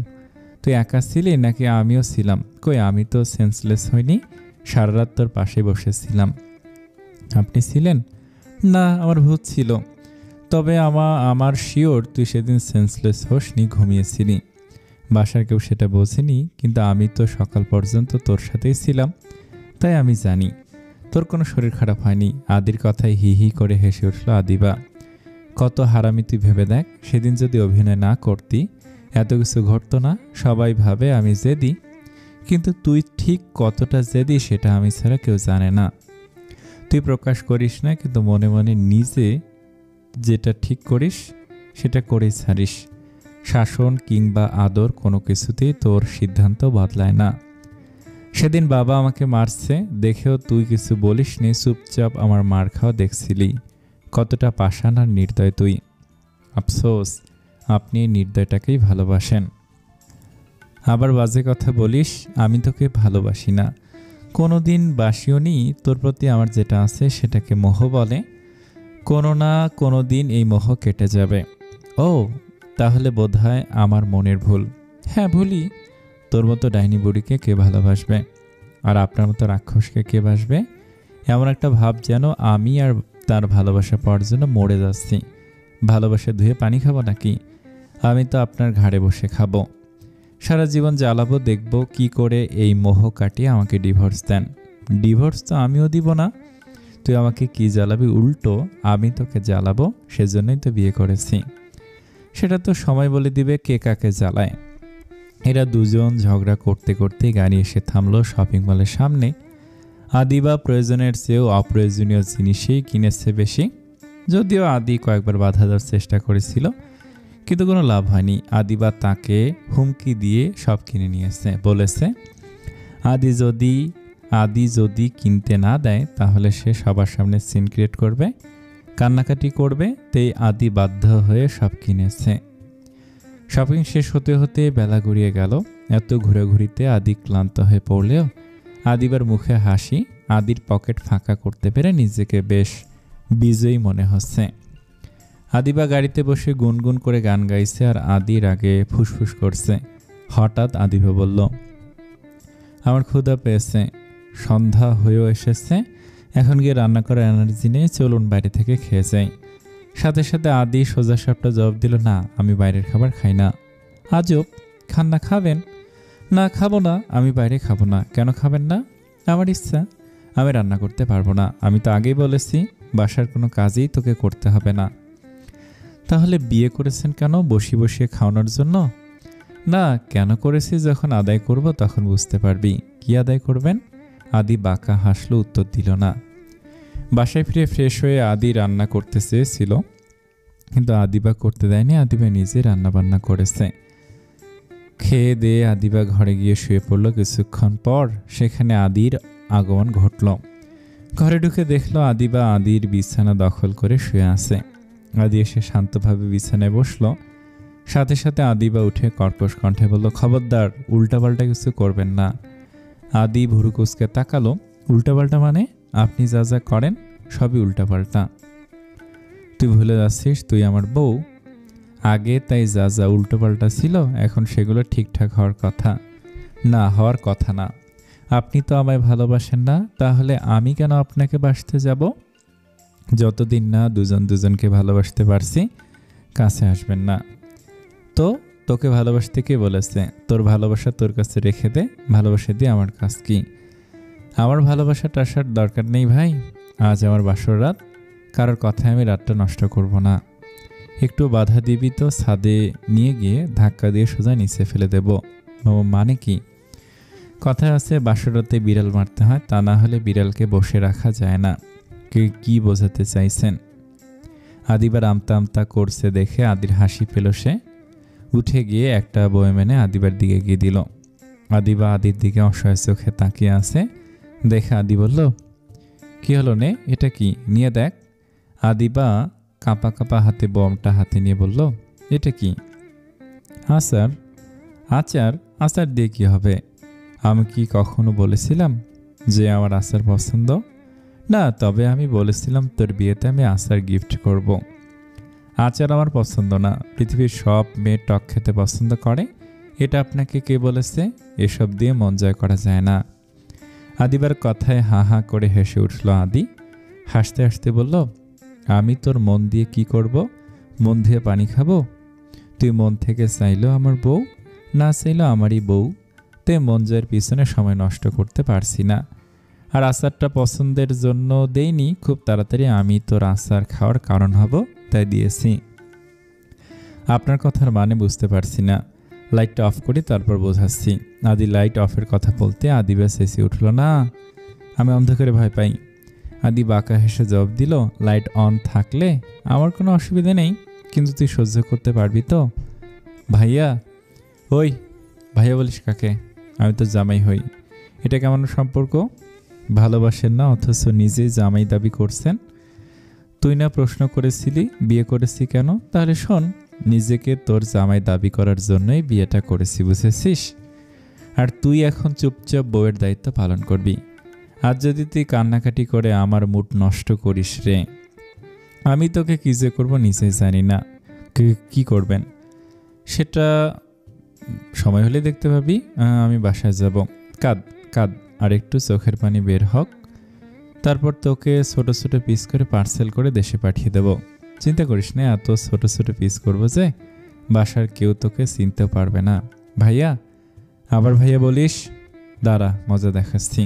তুই একা ছিলি নাকি আমিও ছিলাম? কই, আমি তো সেন্সলেস হইনি। সারা রাত তোর পাশে বসেছিলাম। আপনি ছিলেন? না, আমার ভূত ছিল। তবে আমার শিওর তুই সেদিন সেন্সলেস হোসনি, ঘুমিয়েছিলি। বাসার কেউ সেটা বোঝেনি, কিন্তু আমি তো সকাল পর্যন্ত তোর সাথেই ছিলাম, তাই আমি জানি তোর কোনো শরীর খারাপ হয়নি। আদির কথায় হি হি করে হেসে উঠল আদিবা। কত হারামি তুই ভেবে দেখ। সেদিন যদি অভিনয় না করতি এত কিছু ঘটতো না। সবাই ভাবে আমি জেদি, কিন্তু তুই ঠিক কতটা জেদি সেটা আমি ছাড়া কেউ জানে না। তুই প্রকাশ করিস না, কিন্তু মনে মনে নিজে যেটা ঠিক করিস সেটা করেই ছাড়িস। শাসন কিংবা আদর কোনো কিছুতেই তোর সিদ্ধান্ত বদলায় না। সেদিন বাবা আমাকে মারছে দেখেও তুই কিছু বলিসনি, চুপচাপ আমার মার খাওয়া দেখছিলি। কতটা পাষাণ আর নির্দয় তুই। আফসোস, আপনি এই নির্দয়টাকেই ভালোবাসেন। আবার বাজে কথা বলিস। আমি তোকে ভালোবাসি না, কোনো দিন বাসিও নি। তোর প্রতি আমার যেটা আছে সেটাকে মোহ বলে। কোনো না কোনো দিন এই মোহ কেটে যাবে। ও, তাহলে বোধহয় আমার মনের ভুল। হ্যাঁ, ভুলি। তোর মতো ডাইনি বুড়িকে কে ভালোবাসবে? আর আপনার মতো রাক্ষসকে কে বাসবে? এমন একটা ভাব যেন আমি আর তার ভালোবাসা পাওয়ার জন্য মরে যাচ্ছি। ভালোবাসা ধুয়ে পানি খাবো নাকি? আমি তো আপনার ঘাড়ে বসে খাবো। সারা জীবন জ্বালাবো, দেখব কি করে এই মোহ কাটিয়ে আমাকে ডিভোর্স দেন। ডিভোর্স তো আমিও দিব না। তুই আমাকে কি জ্বালাবি? উল্টো আমি তোকে জ্বালাবো। সেজন্যই তো বিয়ে করেছি। সেটা তো সময় বলে দিবে কে কাকে জ্বালায়। এরা দুজন ঝগড়া করতে করতে গাড়ি এসে থামলো শপিং মলের সামনে। আদিবা প্রয়োজনের চেয়েও অপ্রয়োজনীয় জিনিসই কিনেছে বেশি। যদিও আদি কয়েকবার বাধা দেওয়ার চেষ্টা করেছিল, কিন্তু কোনো লাভ হয়নি। আদিবা তাকে হুমকি দিয়ে সব কিনে নিয়েছে। বলেছে আদি যদি কিনতে না দেয় তাহলে সে সবার সামনে সিন ক্রিয়েট করবে, কান্নাকাটি করবে। তাই আদি বাধ্য হয়ে সব কিনেছে। শপিং শেষ হতে হতে বেলা গড়িয়ে গেল। এত ঘোরাঘুরিতে আদি ক্লান্ত হয়ে পড়লেও আদিবার মুখে হাসি। আদির পকেট ফাঁকা করতে পেরে নিজেকে বেশ বিজয়ী মনে হচ্ছে। আদিবা গাড়িতে বসে গুনগুন করে গান গাইছে আর আদির আগে ফুসফুস করছে। হঠাৎ আদিবা বলল, আমার ক্ষুধা পেয়েছে, সন্ধ্যা হয়েও এসেছে, এখন গিয়ে রান্না করার এনার্জি নেই, চলুন বাইরে থেকে খেয়ে যাই। সাথে সাথে আদি সোজা সাপটা জবাব দিল, না, আমি বাইরের খাবার খাই না। আজব, খান না? খাবেন? না, খাবো না, আমি বাইরে খাবো না। কেন খাবেন না? আমার ইচ্ছা, আমি রান্না করতে পারবো না। আমি তো আগেই বলেছি বাসার কোনো কাজই তোকে করতে হবে না। তাহলে বিয়ে করেছেন কেন? বসিয়ে খাওয়ানোর জন্য? না, কেন করেছি যখন আদায় করব তখন বুঝতে পারবি। কি আদায় করবেন? আদি বাঁকা হাসলো, উত্তর দিল না। বাসায় ফিরে ফ্রেশ হয়ে আদি রান্না করতে চেয়েছিল, কিন্তু আদিবা করতে দেয়নি। আদিবা নিজে রান্না বান্না করেছে। খেয়ে দিয়ে আদিবা ঘরে গিয়ে শুয়ে পড়ল। কিছুক্ষণ পর সেখানে আদির আগমন ঘটল। ঘরে ঢুকে দেখলো আদিবা আদির বিছানা দখল করে শুয়ে আছে। আদি এসে শান্তভাবে বিছানায় বসলো। সাথে সাথে আদিবা উঠে কর্কশ কণ্ঠে বলল, খবরদার, উল্টাপাল্টা কিছু করবেন না। আদি ভুরু কুঁচকে তাকালো। উল্টাপাল্টা মানে? আপনি যা যা করেন সবই উল্টাপাল্টা। তুই ভুলে যাচ্ছিস তুই আমার বউ। আগে তাই যা যা উল্টোপাল্টা ছিল এখন সেগুলো ঠিকঠাক হওয়ার কথা না। হওয়ার কথা না। আপনি তো আমায় ভালোবাসেন না, তাহলে আমি কেন আপনাকে বাসতে যাব? যতদিন না দুজন দুজনকে ভালোবাসতে পারছি, কাছে আসবেন না। তো তোকে ভালোবাসতে কে বলেছে? তোর ভালোবাসা তোর কাছে রেখে দে, ভালোবাসা দিয়ে আমার কাজ কি? আমার ভালোবাসাটা আসার দরকার নেই ভাই। আজ আমার বাসর রাত, কারোর কথায় আমি রাতটা নষ্ট করব না। একটু বাধা দিবি তো ছাদে নিয়ে গিয়ে ধাক্কা দিয়ে সোজা নিচে ফেলে দেব। মানে কি? কথায় আছে বাসর রাতে বিড়াল মারতে হয়, তা না হলে বিড়ালকে বসে রাখা যায় না। কি বোঝাতে চাইছেন? আদিবার আমতা আমতা করছে দেখে আদির হাসি পেল। সে উঠে গিয়ে একটা বয়ে মেনে আদিবার দিকে গিয়ে দিল। আদিবা আদির দিকে অসহায় চোখে তাকিয়ে আছে দেখে আদি বলল, কি হলো নে, এটা কি? নিয়ে দেখ। আদিবা কাঁপা কাঁপা হাতে বমটা হাতে নিয়ে বলল, এটা কি? আচার। আচার? আচার দিয়ে কি হবে? আমি কি কখনো বলেছিলাম যে আমার আচার পছন্দ? না, তবে আমি বলেছিলাম তোর বিয়েতে আমি আচার গিফট করব। আচার আমার পছন্দ না। পৃথিবীর সব মেয়ে টক খেতে পছন্দ করে। এটা আপনাকে কে বলেছে? এসব দিয়ে মন জয় করা যায় না। আদিবার কথায় হা হা করে হেসে উঠল আদি। হাসতে হাসতে বলল, আমি তোর মন দিয়ে কি করব? মন দিয়ে পানি খাবো? তুই মন থেকে চাইলেও আমার বউ, না চাইলেও আমারই বউ। তে মন জয়ের পিছনে সময় নষ্ট করতে পারছি না। আর আচারটা পছন্দের জন্য দেইনি, খুব তাড়াতাড়ি আমি তোর আচার খাওয়ার কারণ হব, তাই দিয়েছি। আপনার কথার মানে বুঝতে পারছি না। লাইটটা অফ করি তারপর বোঝাচ্ছি। আদি লাইট অফের কথা বলতে আদিবা চেঁচে উঠল, না, আমি অন্ধকারে ভয় পাই। আদি বাঁকা হেসে জবাব দিল, লাইট অন থাকলে আমার কোনো অসুবিধা নেই, কিন্তু তুই সহ্য করতে পারবি তো? ভাইয়া? ওই ভাইয়া বলিস কাকে? আমি তো জামাই হই। এটা কেমন সম্পর্ক? ভালোবাসেন না অথচ নিজেই জামাই দাবি করছেন। তুই না প্রশ্ন করেছিলি বিয়ে করেছি কেন? তাহলে শোন, নিজেকে তোর জামাই দাবি করার জন্যই বিয়েটা করেছি, বুঝেছিস? আর তুই এখন চুপচাপ বউয়ের দায়িত্ব পালন করবি। আর যদি তুই কান্নাকাটি করে আমার মুড নষ্ট করিস রে, আমি তোকে কি যে করবো নিজেই জানি না। কি করবেন সেটা সময় হলে দেখতে পাবি। আমি বাসায় যাব। কাঁদ কাঁদ, আর একটু চোখের পানি বের হোক, তারপর তোকে ছোট ছোট পিস করে পার্সেল করে দেশে পাঠিয়ে দেব। চিন্তা করিস না, এত ছোট ছোট পিস করবো যে বাসার কেউ তোকে চিনতে পারবে না। ভাইয়া? আবার ভাইয়া বলিস? দাঁড়া, মজা দেখাচ্ছি।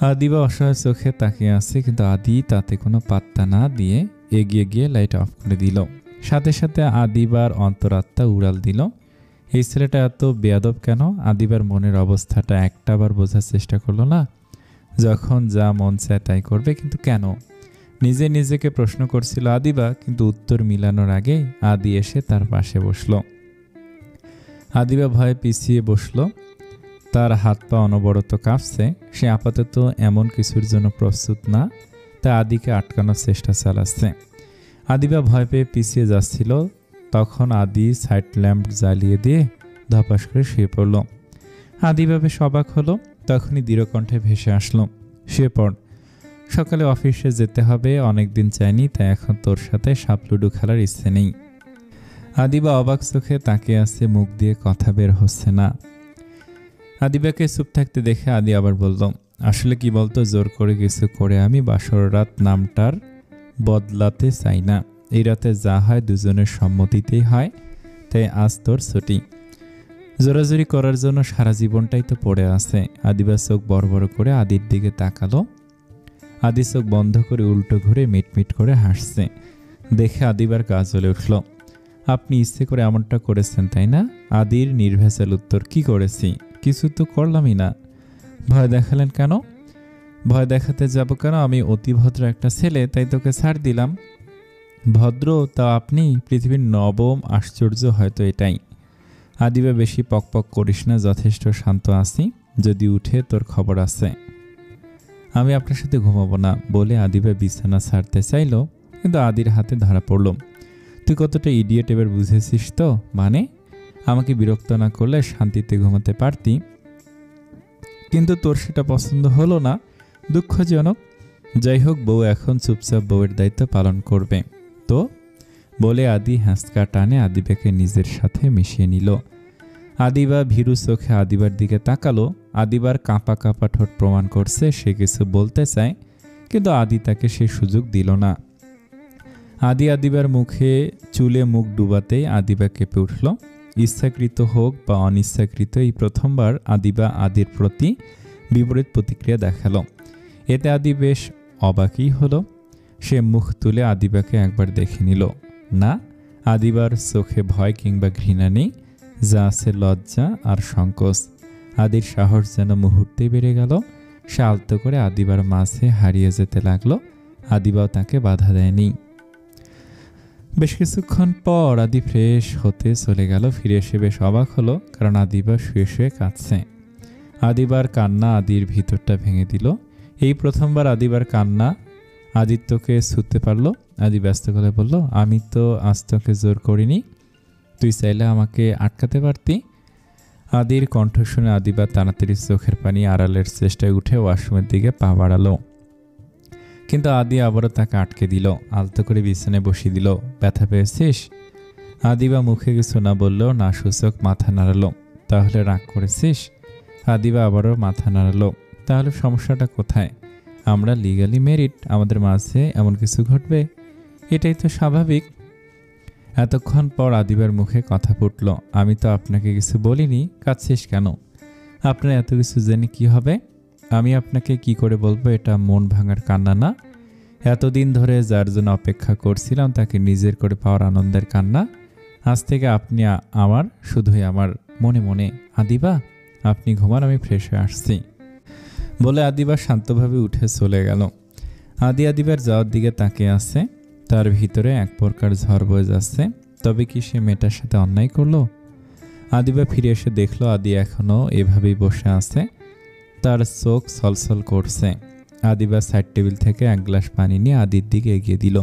আদিবা অসহায় চোখে তাকিয়ে আছে, কিন্তু আদি তাতে কোনো পাত্তা না দিয়ে এগিয়ে গিয়ে লাইট অফ করে দিল। সাথে সাথে আদিবার অন্তরাত্মা উড়াল দিল, এই ছেলেটা এত বেয়াদব কেন? আদিবার মনের অবস্থাটা একটাবার বোঝার চেষ্টা করলো না। যখন যা মন চায় তাই করবে, কিন্তু কেন? নিজে নিজেকে প্রশ্ন করছিল আদিবা, কিন্তু উত্তর মিলানোর আগে আদি এসে তার পাশে বসল। আদিবা ভয়ে পিছিয়ে বসল। তার হাত পা অনবরত কাঁপছে। সে আপাতত এমন কিছুর জন্য প্রস্তুত না, তা আদিকে আটকানোর চেষ্টা চালাচ্ছে। আদিবা ভয় পেয়ে পিছিয়ে যাচ্ছিল। তখন আদি সাইড ল্যাম্প জ্বালিয়ে দিয়ে ধপাস করে শুয়ে পড়ল। আদিবা বেশ অবাক হলো। তখনই দৃঢ়কণ্ঠে ভেসে আসলো, শুয়ে পড়, সকালে অফিসে যেতে হবে, অনেকদিন চাইনি, তাই এখন তোর সাথে সাপ লুডু খেলার ইচ্ছে নেই। আদিবা অবাক চোখে তাকিয়ে আছে, মুখ দিয়ে কথা বের হচ্ছে না। আদিবাকে চুপ থাকতে দেখে আদি আবার বলল, আসলে কি বলতো, জোর করে কিছু করে আমি বাসর রাত নামটার বদলাতে চাই না। এই রাতে যা হয় দুজনের সম্মতিতেই হয়, তাই আজ তোর ছুটি। জোরাজুরি করার জন্য সারা জীবনটাই তো পড়ে আছে। আদিবা চোখ বড় বড় করে আদির দিকে তাকালো। আদি চোখ বন্ধ করে উল্টো ঘুরে মিটমিট করে হাসছে। দেখে আদিবার গা জ্বলে উঠল। আপনি ইচ্ছে করে এমনটা করেছেন তাই না? আদির নির্ভেজাল উত্তর, কি করেছি? কিছু তো করলামই না। ভয় দেখালেন কেন? ভয় দেখাতে যাব কেন? আমি অতি ভদ্র একটা ছেলে, তাই তোকে ছাড় দিলাম। ভদ্র তা আপনি? পৃথিবীর নবম আশ্চর্য হয়তো এটাই। আদিবা বেশি পকপক করিস না, যথেষ্ট শান্ত আছি, যদি উঠে তোর খবর আছে। আমি আপনার সাথে ঘুমাবো না বলে আদিবা বিছানা ছাড়তে চাইল, কিন্তু আদির হাতে ধরা পড়ল। তুই কতটা ইডিয়েট এবার বুঝেছিস তো? মানে আমাকে বিরক্ত না করলে শান্তিতে ঘুমাতে পারতি, কিন্তু তোর সেটা পছন্দ হলো না, দুঃখজনক। যাই হোক, বউ এখন চুপচাপ বউয়ের দায়িত্ব পালন করবে তো, বলে আদি হ্যাঁচকা টানে আদিবাকে নিজের সাথে মিশিয়ে নিল। আদিবা ভীরু চোখে আদিবার দিকে তাকালো। আদিবার কাঁপা কাঁপা ঠোঁট প্রমাণ করছে সে কিছু বলতে চায়, কিন্তু আদি তাকে সে সুযোগ দিল না। আদিবার মুখে চুলে মুখ ডুবাতেই আদিবা কেঁপে উঠল। ইচ্ছাকৃত হোক বা অনিচ্ছাকৃত, এই প্রথমবার আদিবা আদির প্রতি বিপরীত প্রতিক্রিয়া দেখালো। এতে আদি বেশ অবাকই হলো। সে মুখ তুলে আদিবাকে একবার দেখে নিল। না, আদিবার চোখে ভয় কিংবা ঘৃণা নেই, যা আছে লজ্জা আর সংকোচ। আদির সাহস যেন মুহূর্তেই বেড়ে গেল। সে আলতো করে আদিবার মাঝে হারিয়ে যেতে লাগলো। আদিবাও তাকে বাধা দেয়নি। বেশ কিছুক্ষণ পর আদি ফ্রেশ হতে চলে গেল। ফিরে এসে বেশ অবাক হলো, কারণ আদিবা শুয়ে শুয়ে কাঁদছে। আদিবার কান্না আদির ভিতরটা ভেঙে দিল। এই প্রথমবার আদিবার কান্না আদিত্যকে ছুঁতে পারলো। আদি ব্যস্ত করে বলল, আমি তো আজ তোকে জোর করিনি, তুই চাইলে আমাকে আটকাতে পারতি। আদির কণ্ঠ শুনে আদিবা তাড়াতাড়ি চোখের পানি আড়ালের চেষ্টায় উঠে ওয়াশরুমের দিকে পা বাড়ালো, কিন্তু আদি আবারও তাকে আটকে দিল। আলতো করে বিছানায় বসিয়ে দিল। ব্যথা পেয়েছিস? আদিবা মুখে কিছু না বললেও না সূচক মাথা নাড়ালো। তাহলে রাগ করেছিস? আদিবা আবারও মাথা নাড়ালো। তাহলে সমস্যাটা কোথায়? আমরা লিগালি ম্যারিড, আমাদের মাঝে এমন কিছু ঘটবে, এটাই তো স্বাভাবিক। এতক্ষণ পর আদিবার মুখে কথা ফুটল, আমি তো আপনাকে কিছু বলিনি, কাঁদছিস কেন? আপনার এত কিছু জেনে কি হবে? আমি আপনাকে কি করে বলবো এটা মন ভাঙার কান্না না, এতদিন ধরে যার জন্য অপেক্ষা করছিলাম তাকে নিজের করে পাওয়ার আনন্দের কান্না। আজ থেকে আপনি আমার, শুধুই আমার মনে মনে। আদিবা, আপনি ঘুমান, আমি ফ্রেশ হয়ে আসছি, বলে আদিবা শান্তভাবে উঠে চলে গেল। আদিবার যাওয়ার দিকে তাকিয়ে আছে। তার ভিতরে এক প্রকার ঝড় বয়ে যাচ্ছে। তবে কি সে মেয়েটার সাথে অন্যায় করলো? আদিবা ফিরে এসে দেখলো আদি এখনো এভাবেই বসে আছে। তার চোখ ছলছল করছে। আদিবা সাইড টেবিল থেকে এক গ্লাস পানি নিয়ে আদির দিকে এগিয়ে দিল।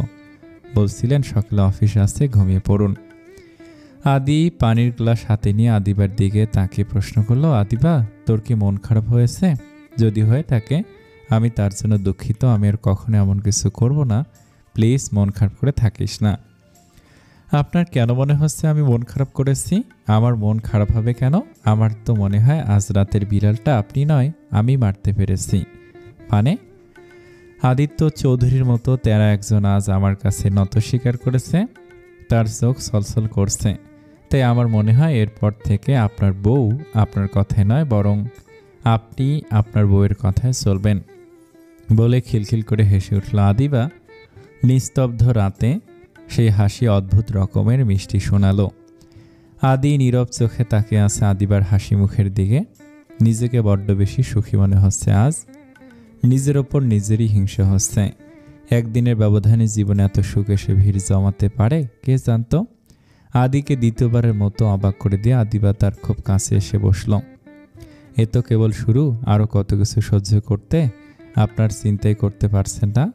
বলছিলেন সকালে অফিস আছে, ঘুমিয়ে পড়ুন। আদি পানির গ্লাস হাতে নিয়ে আদিবার দিকে তাকিয়ে প্রশ্ন করলো, আদিবা, তোর কি মন খারাপ হয়েছে? যদি হয়ে থাকে আমি তার জন্য দুঃখিত। আমি আর কখনো এমন কিছু করব না, প্লিজ মন খারাপ করে থাকিস না। আপনার কেন মনে হচ্ছে আমি মন খারাপ করেছি? আমার মন খারাপ হবে কেন? আমার তো মনে হয় আজ রাতের বিড়ালটা আপনি নয়, আমি মারতে পেরেছি। মানে? আদিত্য চৌধুরীর মতো তেরা একজন আজ আমার কাছে নত স্বীকার করেছে। তার চোখ ছলছল করছে। তাই আমার মনে হয় এরপর থেকে আপনার বউ আপনার কথায় নয়, বরং আপনি আপনার বউয়ের কথায় চলবেন, বলে খিলখিল করে হেসে উঠল আদিবা। নিস্তব্ধ রাতে সেই হাসি অদ্ভুত রকমের মিষ্টি শোনালো। আদি নীরব চোখে তাকিয়ে আছে আদিবার হাসি মুখের দিকে। নিজেকে বড্ড বেশি সুখী মনে হচ্ছে আজ। নিজের ওপর নিজেরই হিংসা হচ্ছে। একদিনের ব্যবধানে জীবনে এত সুখ এসে ভিড় জমাতে পারে কে জানতো। আদিকে দ্বিতীয়বারের মতো অবাক করে দিয়ে আদিবা তার খুব কাছে এসে বসল। এ তো কেবল শুরু, আরও কত কিছু সহ্য করতে আপনার চিন্তাই করতে পারছেন না।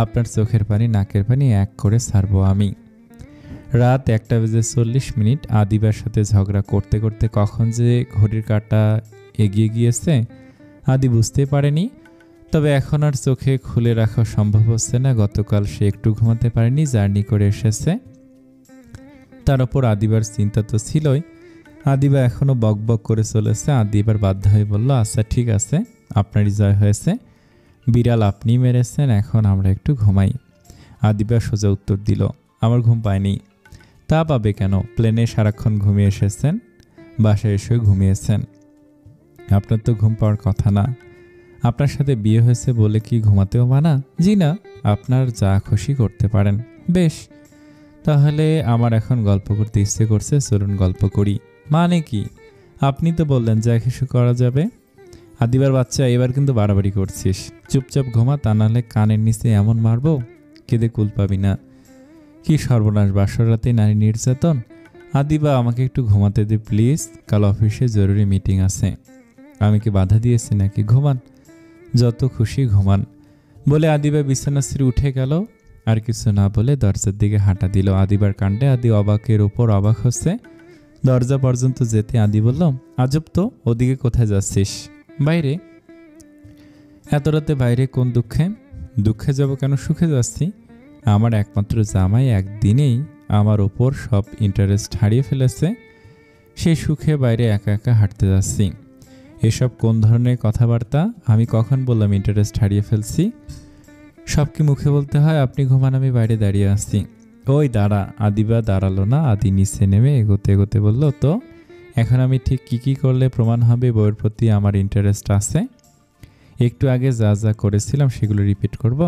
আপনার চোখের পানি নাকের পানি এক করে ছাড়বো আমি। রাত 1:40 আদিবার সাথে ঝগড়া করতে করতে কখন যে ঘড়ির কাঁটা এগিয়ে গিয়েছে আদি বুঝতে পারেনি। তবে এখন আর চোখে খুলে রাখা সম্ভব হচ্ছে না। গতকাল সে একটু ঘুমাতে পারেনি, জার্নি করে এসেছে। তার ওপর আদিবার চিন্তা তো ছিলই। আদিবা এখনও বকবক করে চলেছে। আদি এবার বাধ্য হয়ে বলল, আচ্ছা ঠিক আছে, আপনারই জয় হয়েছে, বিড়াল আপনি মেরেছেন, এখন আমরা একটু ঘুমাই। আদিবা সোজা উত্তর দিল, আমার ঘুম পায়নি। তা পাবে কেন? প্লেনে সারাক্ষণ ঘুমিয়ে এসেছেন, বাসায় এসে ঘুমিয়েছেন। আপনার তো ঘুম পাওয়ার কথা না। আপনার সাথে বিয়ে হয়েছে বলে কি ঘুমাতেও মানা? জি না, আপনার যা খুশি করতে পারেন। বেশ, তাহলে আমার এখন গল্প করতে ইচ্ছে করছে, চলুন গল্প করি। মানে কি? আপনি তো বললেন যা কিছু করা যাবে। আদিবার বাচ্চা, এবার কিন্তু বাড়াবাড়ি করছিস। চুপচাপ ঘুমা, তা নাহলে কানের নিচে এমন মারবো কেঁদে কুল পাবি না। কি সর্বনাশ, বাসর রাতে নারী নির্যাতন। আদিবা, আমাকে একটু ঘুমাতে দে প্লিজ, কাল অফিসে জরুরি মিটিং আছে। আমি কি বাধা দিয়েছি নাকি? ঘুমান, যত খুশি ঘুমান। বলে আদিবা বিছানা ছেড়ে উঠে গেল। আর কিছু না বলে দরজার দিকে হাঁটা দিল। আদিবার কাণ্ডে আদি অবাকের উপর অবাক হচ্ছে। দরজা পর্যন্ত যেতে আদি বলল, আজব তো, ওদিকে কোথায় যাচ্ছিস? বাইরে। এত রাতে বাইরে কোন দুঃখে? দুঃখে যাব কেন, সুখে যাচ্ছি। আমার একমাত্র জামাই একদিনেই আমার ওপর সব ইন্টারেস্ট হারিয়ে ফেলেছে। সেই সুখে বাইরে একা একা হাঁটতে যাচ্ছি। এসব কোন ধরনের কথাবার্তা? আমি কখন বললাম ইন্টারেস্ট হারিয়ে ফেলছি? সব কি মুখে বলতে হয়? আপনি ঘুমান, আমি বাইরে দাঁড়িয়ে আসছি। ওই দাঁড়া। আদিবা দাঁড়ালো না। আদি নিচে নেমে এগোতে এগোতে বলল, তো এখন আমি ঠিক কি করলে প্রমাণ হবে বউয়ের প্রতি আমার ইন্টারেস্ট আছে? একটু আগে যা যা করেছিলাম সেগুলো রিপিট করব?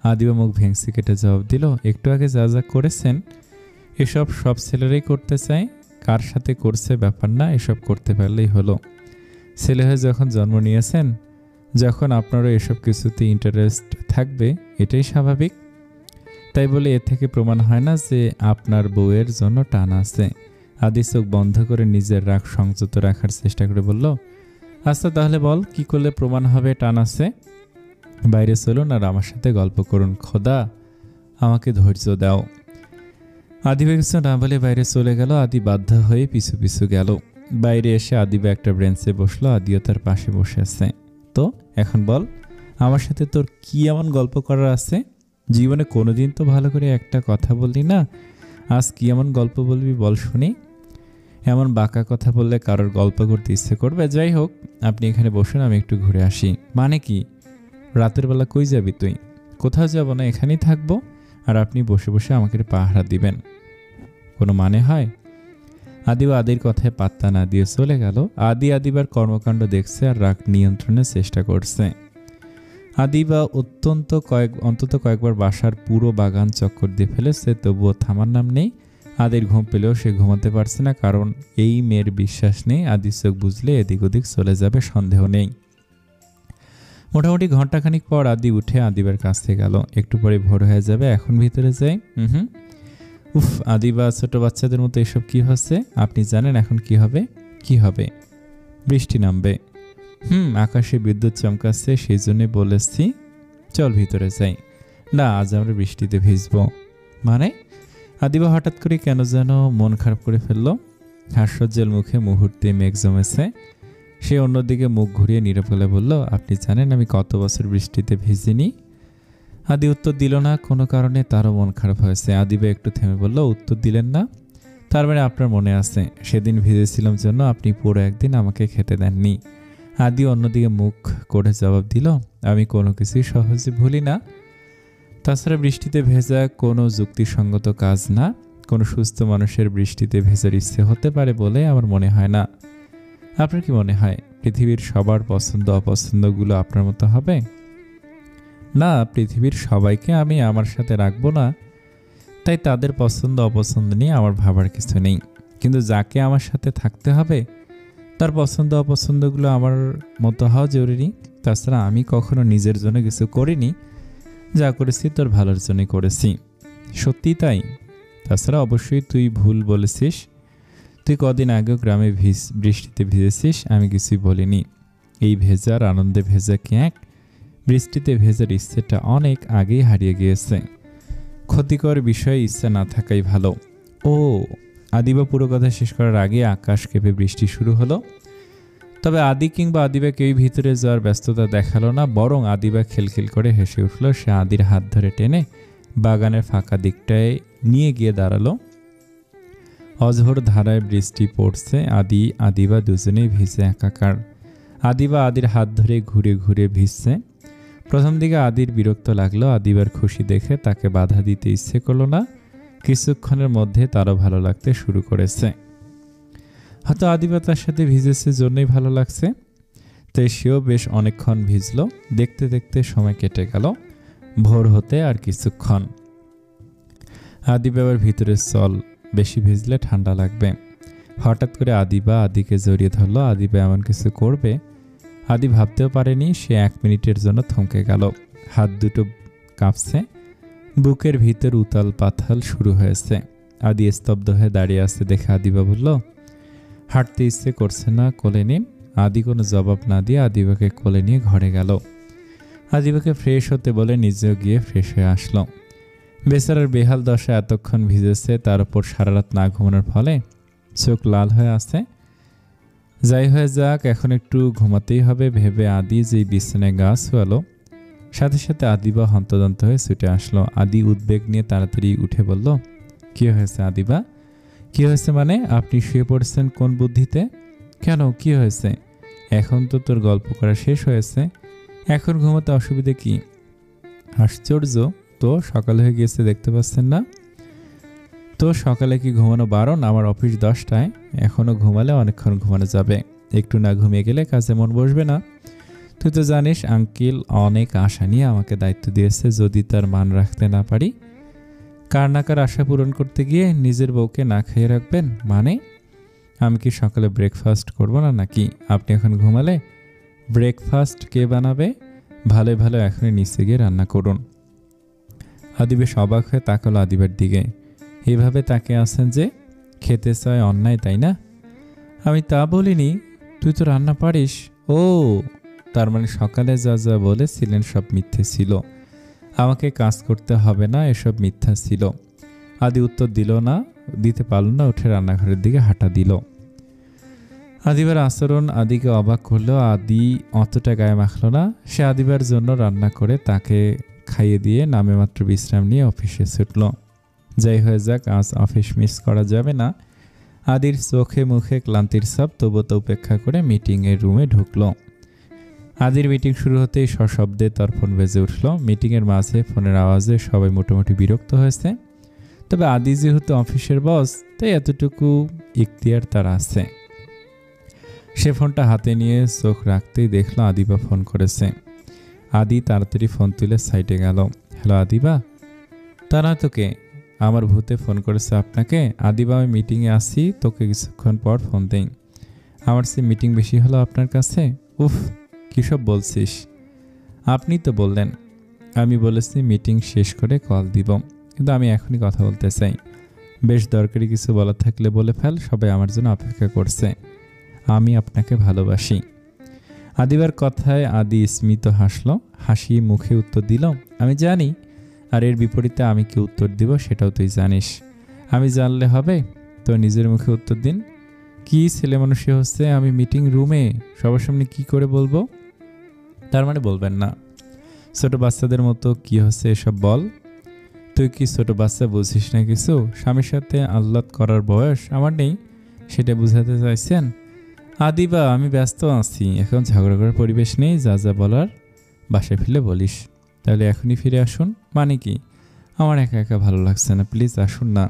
আদিবা মুখ ভেঙচি কেটে জবাব দিল, একটু আগে যা যা করেছেন এসব সব ছেলেরাই করতে চায়। কার সাথে করছে ব্যাপার না, এসব করতে পারলেই হলো। ছেলে হয়ে যখন জন্ম নিয়েছেন, যখন আপনারও এসব কিছুতে ইন্টারেস্ট থাকবে, এটাই স্বাভাবিক। তাই বলে এ থেকে প্রমাণ হয় না যে আপনার বউয়ের জন্য টান আছে। আদি চোখ বন্ধ করে নিজের রাগ সংযত রাখার চেষ্টা করে বলল, আচ্ছা তাহলে বল, কি করলে প্রমাণ হবে টান আছে? বাইরে চলুন আর আমার সাথে গল্প করুন। খোদা, আমাকে ধৈর্য দাও। আদিবা কিছু না বলে বাইরে চলে গেল। আদি বাধ্য হয়ে পিছু পিছু গেল। বাইরে এসে আদিবা একটা বেঞ্চে বসলো। আদিও তার পাশে বসে আছে। তো এখন বল, আমার সাথে তোর কি এমন গল্প করার আছে? জীবনে কোনোদিন তো ভালো করে একটা কথা বললি না, আজ কি এমন গল্প বলবি বল শুনি। এমন বাঁকা কথা বললে কারোর গল্প করতে ইচ্ছে করবে? যাই হোক, আপনি এখানে বসুন, আমি একটু ঘুরে আসি। মানে কি? রাতের বেলা কই যাবি তুই? কোথাও যাব না, এখানেই থাকবো, আর আপনি বসে বসে আমাকে পাহারা দিবেন। কোনো মানে হয়? আদিবা আদির কথায় পাত্তা না দিয়ে চলে গেল। আদি আদিবার কর্মকাণ্ড দেখছে আর রাগ নিয়ন্ত্রণের চেষ্টা করছে। আদিবা অন্তত কয়েকবার বাসার পুরো বাগান চক্কর দিয়ে ফেলেছে, তবুও থামার নাম নেই। আদির ঘুম পেলেও সে ঘুমাতে পারছে না, কারণ এই মেয়ের বিশ্বাস নেই আদি চোখ বুঝলে এদিক ওদিক চলে যাবে, সন্দেহ নেই। মোটামুটি ঘন্টাখানিক পর আদি উঠে আদিবার কাছে গেল। একটু পরে ভোর হয়ে যাবে, এখন ভিতরে যাই। উফ, আদিবা ছোট বাচ্চাদের মতো এসব কি হচ্ছে? আপনি জানেন এখন কি হবে? কি হবে? বৃষ্টি নামবে। আকাশে বিদ্যুৎ চমকাচ্ছে, সেই জন্যে বলেছি চল ভিতরে যাই। না, আজ আমরা বৃষ্টিতে ভিজবো। মানে? আদিবা হঠাৎ করে কেন যেন মন খারাপ করে ফেলল। হাস্যোজ্জ্বল মুখে মুহূর্তে মেঘ জমেছে। সে অন্যদিকে মুখ ঘুরিয়ে নীরব গলায় বলল, আপনি জানেন আমি কত বছর বৃষ্টিতে ভিজিনি? আদি উত্তর দিল না। কোনো কারণে তারও মন খারাপ হয়েছে। আদিবা একটু থেমে বলল, উত্তর দিলেন না? তার মানে আপনার মনে আছে সেদিন ভিজেছিলাম জন্য আপনি পুরো একদিন আমাকে খেতে দেননি। আদি অন্যদিকে মুখ করে জবাব দিল, আমি কোনো কিছুই সহজে ভুলি না। তাছাড়া বৃষ্টিতে ভেজা কোনো যুক্তিসঙ্গত কাজ না। কোনো সুস্থ মানুষের বৃষ্টিতে ভেজার ইচ্ছে হতে পারে বলে আমার মনে হয় না। আপনার কি মনে হয় পৃথিবীর সবার পছন্দ অপছন্দগুলো আপনার মতো হবে? না, পৃথিবীর সবাইকে আমি আমার সাথে রাখবো না, তাই তাদের পছন্দ অপছন্দ নিয়ে আমার ভাবার কিছু নেই। কিন্তু যাকে আমার সাথে থাকতে হবে তার পছন্দ অপছন্দগুলো আমার মতো হওয়া জরুরি। তাছাড়া আমি কখনো নিজের জন্য কিছু করিনি, যা করেছি তোর ভালোর জন্যই করেছি। সত্যি তাই? তাছাড়া অবশ্যই তুই ভুল বলেছিস। তুই কদিন আগেও গ্রামে বৃষ্টিতে ভিজেছিস, আমি কিছুই বলিনি। এই ভেজার আনন্দে ভেজা কি এক? বৃষ্টিতে ভেজার ইচ্ছেটা অনেক আগেই হারিয়ে গিয়েছে। ক্ষতিকর বিষয়ে ইচ্ছা না থাকাই ভালো। ও, আদিবা পুরো কথা শেষ করার আগে আকাশ কেঁপে বৃষ্টি শুরু হলো। তবে আদি কিংবা আদিবা কেউই ভিতরে যাওয়ার ব্যস্ততা দেখালো না, বরং আদিবা খিলখিল করে হেসে উঠল। সে আদির হাত ধরে টেনে বাগানের ফাঁকা দিকটায় নিয়ে গিয়ে দাঁড়ালো। অঝোর ধারায় বৃষ্টি পড়ছে, আদিবা দুজনেই ভিজে একাকার। আদিবা আদির হাত ধরে ঘুরে ঘুরে ভিজছে। প্রথম দিকে আদির বিরক্ত লাগলো, আদিবার খুশি দেখে তাকে বাধা দিতে ইচ্ছে করলো না। কিছুক্ষণের মধ্যে তারও ভালো লাগতে শুরু করেছে। হয়তো আদিবা তার সাথে ভিজেছে জন্যই ভালো লাগছে। তাই সেও বেশ অনেকক্ষণ ভিজল। দেখতে দেখতে সময় কেটে গেল। ভোর হতে আর কিছুক্ষণ। আদিবা আবার ভিতরে চল, বেশি ভিজলে ঠান্ডা লাগবে। হঠাৎ করে আদিবা আদিকে জড়িয়ে ধরল। আদিবা এমন কিছু করবে আদি ভাবতেও পারেনি। সে 1 মিনিটের জন্য থমকে গেল। হাত দুটো কাঁপছে, বুকের ভিতর উতাল পাথাল শুরু হয়েছে। আদি স্তব্ধ হয়ে দাঁড়িয়ে আছে দেখে আদিবা বলল, হাঁটতে ইচ্ছে করছে না, কোলে নিন। আদি কোনো জবাব না দিয়ে আদিবাকে কোলে নিয়ে ঘরে গেল। আদিবাকে ফ্রেশ হতে বলে নিজেও গিয়ে ফ্রেশ হয়ে আসলো। বেচারার বেহাল দশা, এতক্ষণ ভিজেছে, তার উপর সারা রাত না ঘুমানোর ফলে চোখ লাল হয়ে আছে। যাই হয়ে যাক, এখন একটু ঘুমাতেই হবে ভেবে আদি যেই বিছানায় গা শোয়ালো, সাথে সাথে আদিবা হন্তদন্ত হয়ে ছুটে আসলো। আদি উদ্বেগ নিয়ে তাড়াতাড়ি উঠে বলল, কি হয়েছে আদিবা? কি হয়েছে মানে? আপনি শুয়ে পড়েছেন কোন বুদ্ধিতে? কেন, কি হয়েছে? এখন তো তোর গল্প করা শেষ হয়েছে, এখন ঘুমাতে অসুবিধে কি? আশ্চর্য তো, সকাল হয়ে গিয়েছে দেখতে পাচ্ছেন না? তো সকালে কি ঘুমানো বারণ? আমার অফিস 10টায়, এখনো ঘুমালে অনেকক্ষণ ঘুমানো যাবে। একটু না ঘুমিয়ে গেলে কাজে মন বসবে না। তুই তো জানিস আঙ্কেল অনেক আশা নিয়ে আমাকে দায়িত্ব দিয়েছে, যদি তার মান রাখতে না পারি, কার না কার আশা পূরণ করতে গিয়ে নিজের বউকে না খাইয়ে রাখবেন। মানে আমি কি সকালে ব্রেকফাস্ট করব না নাকি? আপনি এখন ঘুমালে ব্রেকফাস্ট কে বানাবে? ভালো ভালো এখনই নিচে গিয়ে রান্না করুন। আদি বেশ অবাক হয়ে তাকালো আদিবার দিকে। এভাবে তাকে আছেন যে? খেতে চায় অন্যায়, তাই না? আমি তা বলিনি, তুই তো রান্না পারিস। ও, তার মানে সকালে যা যা বলেছিলেন সব মিথ্যে ছিল, আমাকে কাজ করতে হবে না, এসব মিথ্যা ছিল। আদি উত্তর দিতে পারল না, উঠে রান্নাঘরের দিকে হাঁটা দিল। আদিবার আচরণ আদিকে অবাক করলো। আদি অতটা গায়ে মাখলো না। সে আদিবার জন্য রান্না করে তাকে খাইয়ে দিয়ে নামে মাত্র বিশ্রাম নিয়ে অফিসে ছুটল। যাই হয়ে যাক, আজ অফিস মিস করা যাবে না। আদির চোখে মুখে ক্লান্তির ছাপ, তবু তো উপেক্ষা করে মিটিংয়ের রুমে ঢুকল। আদির মিটিং শুরু হতেই সশব্দে তার ফোন বেজে উঠল। মিটিংয়ের মাঝে ফোনের আওয়াজে সবাই মোটামুটি বিরক্ত হয়েছে। তবে আদি যেহেতু অফিসের বস, তাই এতটুকু ইখতিয়ার তার আছে। সে ফোনটা হাতে নিয়ে চোখ রাখতেই দেখলো আদিবা ফোন করেছে। আদি তাড়াতাড়ি ফোন তুলে সাইডে গেল। হ্যালো আদিবা? তা না তোকে, আমার ভূতে ফোন করেছে আপনাকে। আদিবা, আমি মিটিংয়ে আসি, তোকে কিছুক্ষণ পর ফোন দেই। আমার সে মিটিং বেশি হলো আপনার কাছে? উফ, কিসব বলছিস? আপনি তো বললেন। আমি বলেছি মিটিং শেষ করে কল দিব, কিন্তু আমি এখনই কথা বলতে চাই। বেশ দরকারি কিছু বলার থাকলে বলে ফেল, সবাই আমার জন্য অপেক্ষা করছে। আমি আপনাকে ভালোবাসি। আদিবার কথায় আদি স্মিত হাসল। হাসি মুখে উত্তর দিল, আমি জানি। আর এর বিপরীতে আমি কি উত্তর দিব সেটাও তুই জানিস। আমি জানলে হবে? তো নিজের মুখে উত্তর দিন। কি ছেলে মানুষই হচ্ছে, আমি মিটিং রুমে সবার সামনে কি করে বলবো? তার মানে বলবেন না? ছোট বাচ্চাদের মতো কি হচ্ছে এসব বল। তুই কি ছোট বাচ্চা, বুঝিস না কিছু? স্বামীর সাথে আহ্লাদ করার বয়স আমার নেই, সেটা বুঝাতে চাইছেন? আদিবা, আমি ব্যস্ত আছি, এখন ঝগড়া করার পরিবেশ নেই। যা যা বলার বাসায় ফিরে বলিস। তাহলে এখনই ফিরে আসুন। মানে কি? আমার একা একা ভালো লাগছে না, প্লিজ আসুন না।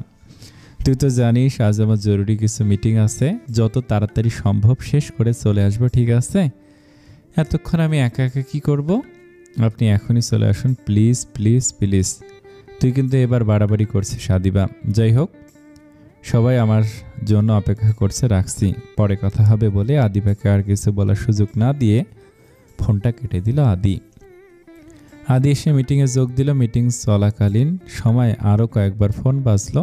তুই তো জানিস আজ আমার জরুরি কিছু মিটিং আছে, যত তাড়াতাড়ি সম্ভব শেষ করে চলে আসবো, ঠিক আছে? এতক্ষণ আমি একা একা কি করব? আপনি এখনই চলে আসুন, প্লিজ প্লিজ প্লিজ। তুই কিন্তু এবার বাড়াবাড়ি করছিস আদিবা। যাই হোক, সবাই আমার জন্য অপেক্ষা করছে, রাখছি, পরে কথা হবে বলে আদিবাকে আর কিছু বলার সুযোগ না দিয়ে ফোনটা কেটে দিল আদি। আদি এসে মিটিংয়ে যোগ দিল। মিটিং চলাকালীন সময় আরও কয়েকবার ফোন বাজলো।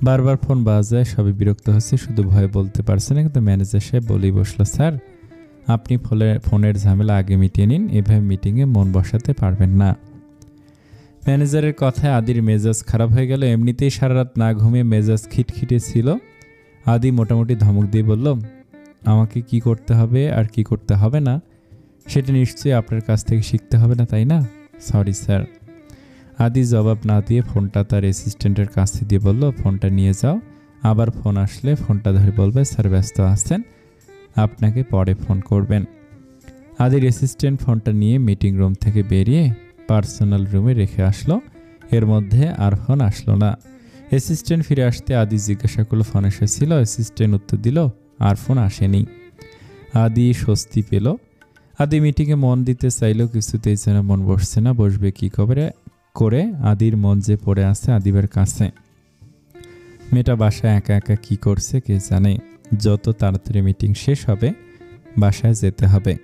বারবার ফোন বাজায়, সবই বিরক্ত হচ্ছে, শুধু ভয়ে বলতে পারছে না। কিন্তু ম্যানেজার সাহেব বলেই বসলো, স্যার আপনি ফোনের ঝামেলা আগে মিটিয়ে নিন, এভাবে মিটিংয়ে মন বসাতে পারবেন না। ম্যানেজারের কথায় আদির মেজাজ খারাপ হয়ে গেল। এমনিতেই সারা রাত না ঘুমিয়ে মেজাজ খিটখিটে ছিল। আদি মোটামুটি ধমক দিয়ে বলল, আমাকে কি করতে হবে আর কি করতে হবে না সেটা নিশ্চয়ই আপনার কাছ থেকে শিখতে হবে না, তাই না? Sorry sir. আদি জবাব না দিয়ে ফোনটা তার অ্যাসিস্ট্যান্টের কাছে দিয়ে বলল, ফোনটা নিয়ে যাও, আবার ফোন আসলে ফোনটা ধরে বলবে, স্যার ব্যস্ত আছেন, আপনাকে পরে ফোন করবেন। আদির অ্যাসিস্ট্যান্ট ফোনটা নিয়ে মিটিং রুম থেকে বেরিয়ে পার্সোনাল রুমে রেখে আসলো। এর মধ্যে আর ফোন আসলো না। অ্যাসিস্ট্যান্ট ফিরে আসতে আদি জিজ্ঞাসা করলো, ফোন এসেছিল? অ্যাসিস্ট্যান্ট উত্তর দিল, আর ফোন আসেনি। আদি স্বস্তি পেল। আদি মিটিংয়ে মন দিতে চাইলেও কিছুতেই যেন মন বসছে না। বসবে কি করে আদির মন যে পড়ে আছে আদিবের কাছে। মেয়েটা বাসায় একা একা কি করছে কে জানে। যত তাড়াতাড়ি মিটিং শেষ হবে বাসায় যেতে হবে।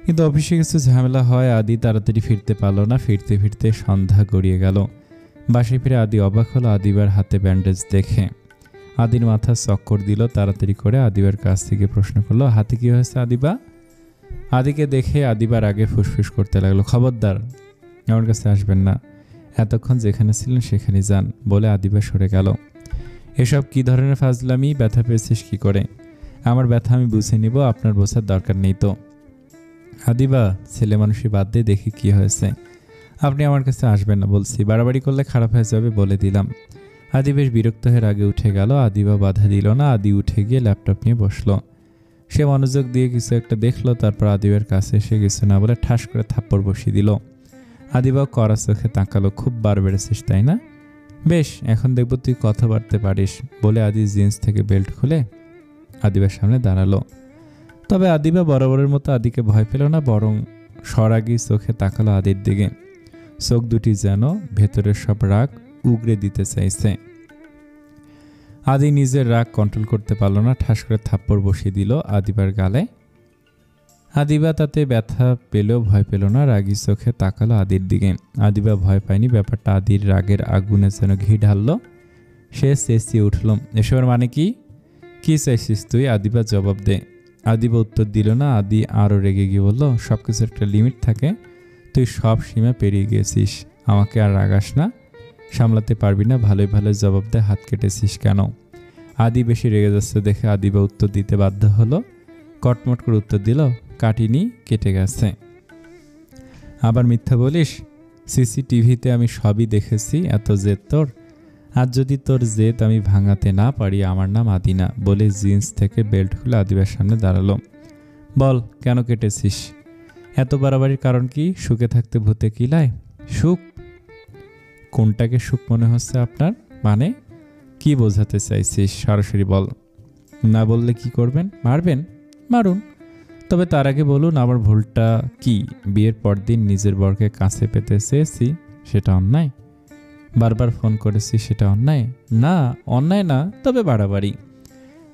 কিন্তু অফিসে কিছু ঝামেলা হয়, আদি তাড়াতাড়ি ফিরতে পারলো না। ফিরতে ফিরতে সন্ধ্যা গড়িয়ে গেল। বাসায় ফিরে আদি অবাক হলো আদিবার হাতে ব্যান্ডেজ দেখে। আদির মাথা চক্কর দিল। তাড়াতাড়ি করে আদিবার কাছ থেকে প্রশ্ন করলো, হাতে কি হয়েছে আদিবা? আদিকে দেখে আদিবার আগে ফুসফুস করতে লাগলো, খবরদার আমার কাছে আসবেন না, এতক্ষণ যেখানে ছিলেন সেখানে যান, বলে আদিবা সরে গেল। এসব কি ধরনের ফাজলামি? ব্যথা পেয়েছিস কি করে? আমার ব্যথা আমি বুঝে নিব, আপনার বোঝার দরকার নেই তো। আদিবা, ছেলে মানুষই বাদ দিয়ে দেখি কি হয়েছে। আপনি আমার কাছে আসবেন না বলছি, বাড়াবাড়ি করলে খারাপ হয়ে যাবে বলে দিলাম। আদি বেশ বিরক্ত হয়ে আগে উঠে গেল। আদিবা বাধা দিল না। আদি উঠে গিয়ে ল্যাপটপ নিয়ে বসলো। সে মনোযোগ দিয়ে কিছু একটা দেখলো, তারপর আদিবার কাছে এসে কিছু না বলে ঠাস করে থাপ্পড় বসিয়ে দিল। আদিবা কড়া চোখে তাকালো, খুব বার বেড়েছিস তাই না? বেশ, এখন দেখবো তুই কথা বাড়তে পারিস, বলে আদি জিন্স থেকে বেল্ট খুলে আদিবার সামনে দাঁড়ালো। তবে আদিবা বরাবরের মতো আদিকে ভয় পেল না, বরং সরাগী চোখে তাকালো আদির দিকে। চোখ দুটি যেন ভেতরের সব রাগ উগরে দিতে চাইছে। আদি নিজের রাগ কন্ট্রোল করতে পারল না, ঠাস করে থাপ্পড় বসিয়ে দিল আদিবার গালে। আদিবা তাতে ব্যথা পেলেও ভয় পেল না, রাগী চোখে তাকালো আদির দিকে। আদিবা ভয় পায়নি, ব্যাপারটা আদির রাগের আগুনে যেন ঘি ঢাললো। সে চেঁচিয়ে উঠল, এসবের মানে কি? কি চাইছিস তুই? আদিবা জবাব দে। আদিবা উত্তর দিল না। আদি আরও রেগে গিয়ে বলল, সব কিছুর একটা লিমিট থাকে, তুই সব সীমা পেরিয়ে গিয়েছিস, আমাকে আর রাগাস না, সামলাতে পারবি না, ভালোই ভালো জবাব দে, হাত কেটেছিস কেন? আদি বেশি রেগে যাচ্ছে দেখে আদিবা উত্তর দিতে বাধ্য হলো। কটমট করে উত্তর দিল, কাটিনি, কেটে গেছে। আবার মিথ্যা বলিস? সিসিটিভিতে আমি সবই দেখেছি, এত জেদ তোর? আর যদি তোর জেদ আমি ভাঙাতে না পারি, আমার নাম আদি না, বলে জিন্স থেকে বেল্ট খুলে আদিবার সামনে দাঁড়ালো। বল, কেন কেটেছিস? এত বাড়াবাড়ির কারণ কি? সুখে থাকতে ভূতে কিলায়? সুখ? কোনটাকে সুখ মনে হচ্ছে আপনার? মানে কি বোঝাতে চাইছিস? সরাসরি বল। না বললে কি করবেন? মারবেন? মারুন, তবে তার আগে বলুন আমার ভুলটা কি? বিয়ের পরদিন নিজের বরকে কাছে পেতে চেয়েছি, সেটা অন্যায়? বারবার ফোন করেছি, সেটা অন্যায়? না, অন্যায় না, তবে বাড়াবাড়ি।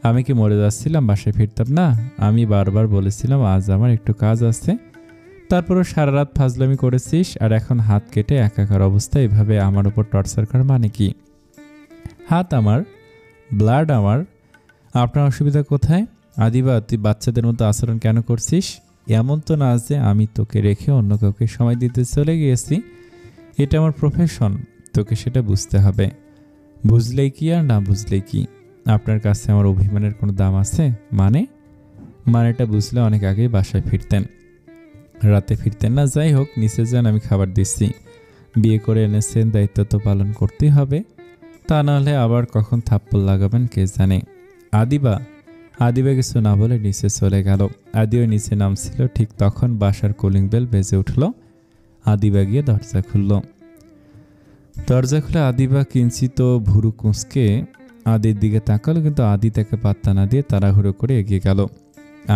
আমি কি মরে যাচ্ছিলাম, বাসায় ফিরতাম না? আমি বারবার বলেছিলাম আজ আমার একটু কাজ আছে, তারপরও সারা রাত ফাজলামি করেছিস, আর এখন হাত কেটে একাকার অবস্থায় এভাবে আমার উপর টর্চার করার মানে কি? হাত আমার, ব্লাড আমার, আপনার অসুবিধা কোথায়? আদিবা, তুই বাচ্চাদের মতো আচরণ কেন করছিস? এমন তো না যে আমি তোকে রেখে অন্য কাউকে সময় দিতে চলে গিয়েছি, এটা আমার প্রফেশন, তোকে সেটা বুঝতে হবে। বুঝলেই কি আর না বুঝলেই কি? আপনার কাছে আমার অভিমানের কোনো দাম আছে? মানেটা বুঝলে অনেক আগেই বাসায় ফিরতেন, রাতে ফিরতেন না। যাই হোক, নিচে যান, আমি খাবার দিচ্ছি। বিয়ে করে এনেছেন, দায়িত্ব তো পালন করতেই হবে, তা নাহলে আবার কখন থাপ্পড় লাগাবেন কে জানে। আদিবা কিছু না বলে নিচে চলে গেল। আদিও নিচে নামছিল, ঠিক তখন বাসার কলিং বেল বেজে উঠল। আদিবা গিয়ে দরজা খুলল। দরজা খুলে আদিবা কিঞ্চিত ভুরু কুঁচকে আদির দিকে তাকালো, কিন্তু আদি তাকে পাত্তা না দিয়ে তাড়াহুড়ো করে এগিয়ে গেল।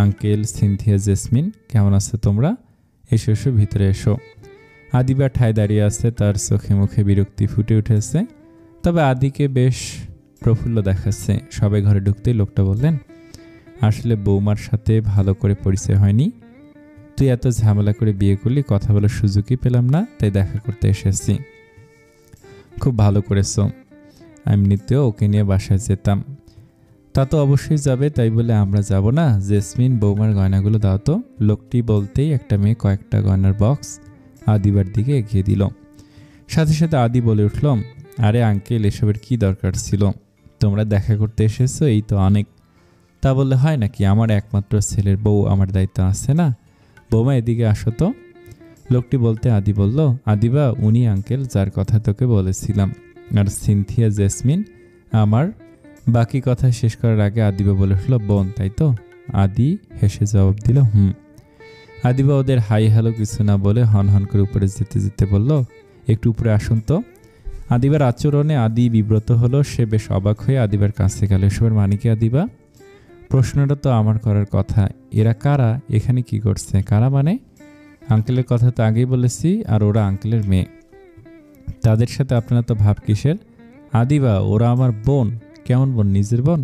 আঙ্কেল, সিনথিয়া, জেসমিন, কেমন আছে তোমরা? এসো এসো, ভিতরে এসো। আদিবা ঠায় দাঁড়িয়ে আছে, তার চোখে মুখে বিরক্তি ফুটে উঠেছে, তবে আদিকে বেশ প্রফুল্ল দেখাচ্ছে। সবাই ঘরে ঢুকতেই লোকটা বললেন, আসলে বৌমার সাথে ভালো করে পরিচয় হয়নি, তুই এত ঝামেলা করে বিয়ে করলি, কথা বলার সুযোগই পেলাম না, তাই দেখা করতে এসেছি। খুব ভালো করেছো, এমনিতেও ওকে নিয়ে বাসায় যেতাম। তা তো অবশ্যই যাবে, তাই বলে আমরা যাব না? জেসমিন, বৌমার গয়নাগুলো দাও তো। লোকটি বলতেই একটা মেয়ে কয়েকটা গয়নার বক্স আদিবার দিকে এগিয়ে দিল। সাথে সাথে আদি বলে উঠল, আরে আঙ্কেল, এসবের কি দরকার ছিল? তোমরা দেখা করতে এসেছো, এই তো অনেক। তা বললে হয় নাকি? আমার একমাত্র ছেলের বউ, আমার দায়িত্ব আছে না? বৌমা, এদিকে আসো তো। লোকটি বলতে আদি বলল, আদিবা, উনি আঙ্কেল যার কথা তোকে বলেছিলাম। আর সিনথিয়া, জেসমিন আমার। বাকি কথা শেষ করার আগে আদিবা বলে উঠল, বোন তাই তো? আদি হেসে জবাব দিল, আদিবা ওদের হাই হ্যালো কিছু না বলে হন হন করে উপরে যেতে যেতে বলল, একটু উপরে আসুন তো। আদিবার আচরণে আদি বিব্রত হলো। সে বেশ অবাক হয়ে আদিবার কাছে গেল। এসবের মানে কি আদিবা? প্রশ্নটা তো আমার করার কথা। এরা কারা? এখানে কি করছে? কারা মানে? আঙ্কেলের কথা তো আগেই বলেছি, আর ওরা আঙ্কেলের মেয়ে। তাদের সাথে আপনারা তো ভাব কিসের? আদিবা, ওরা আমার বোন। কেমন বোন? নিজের বোন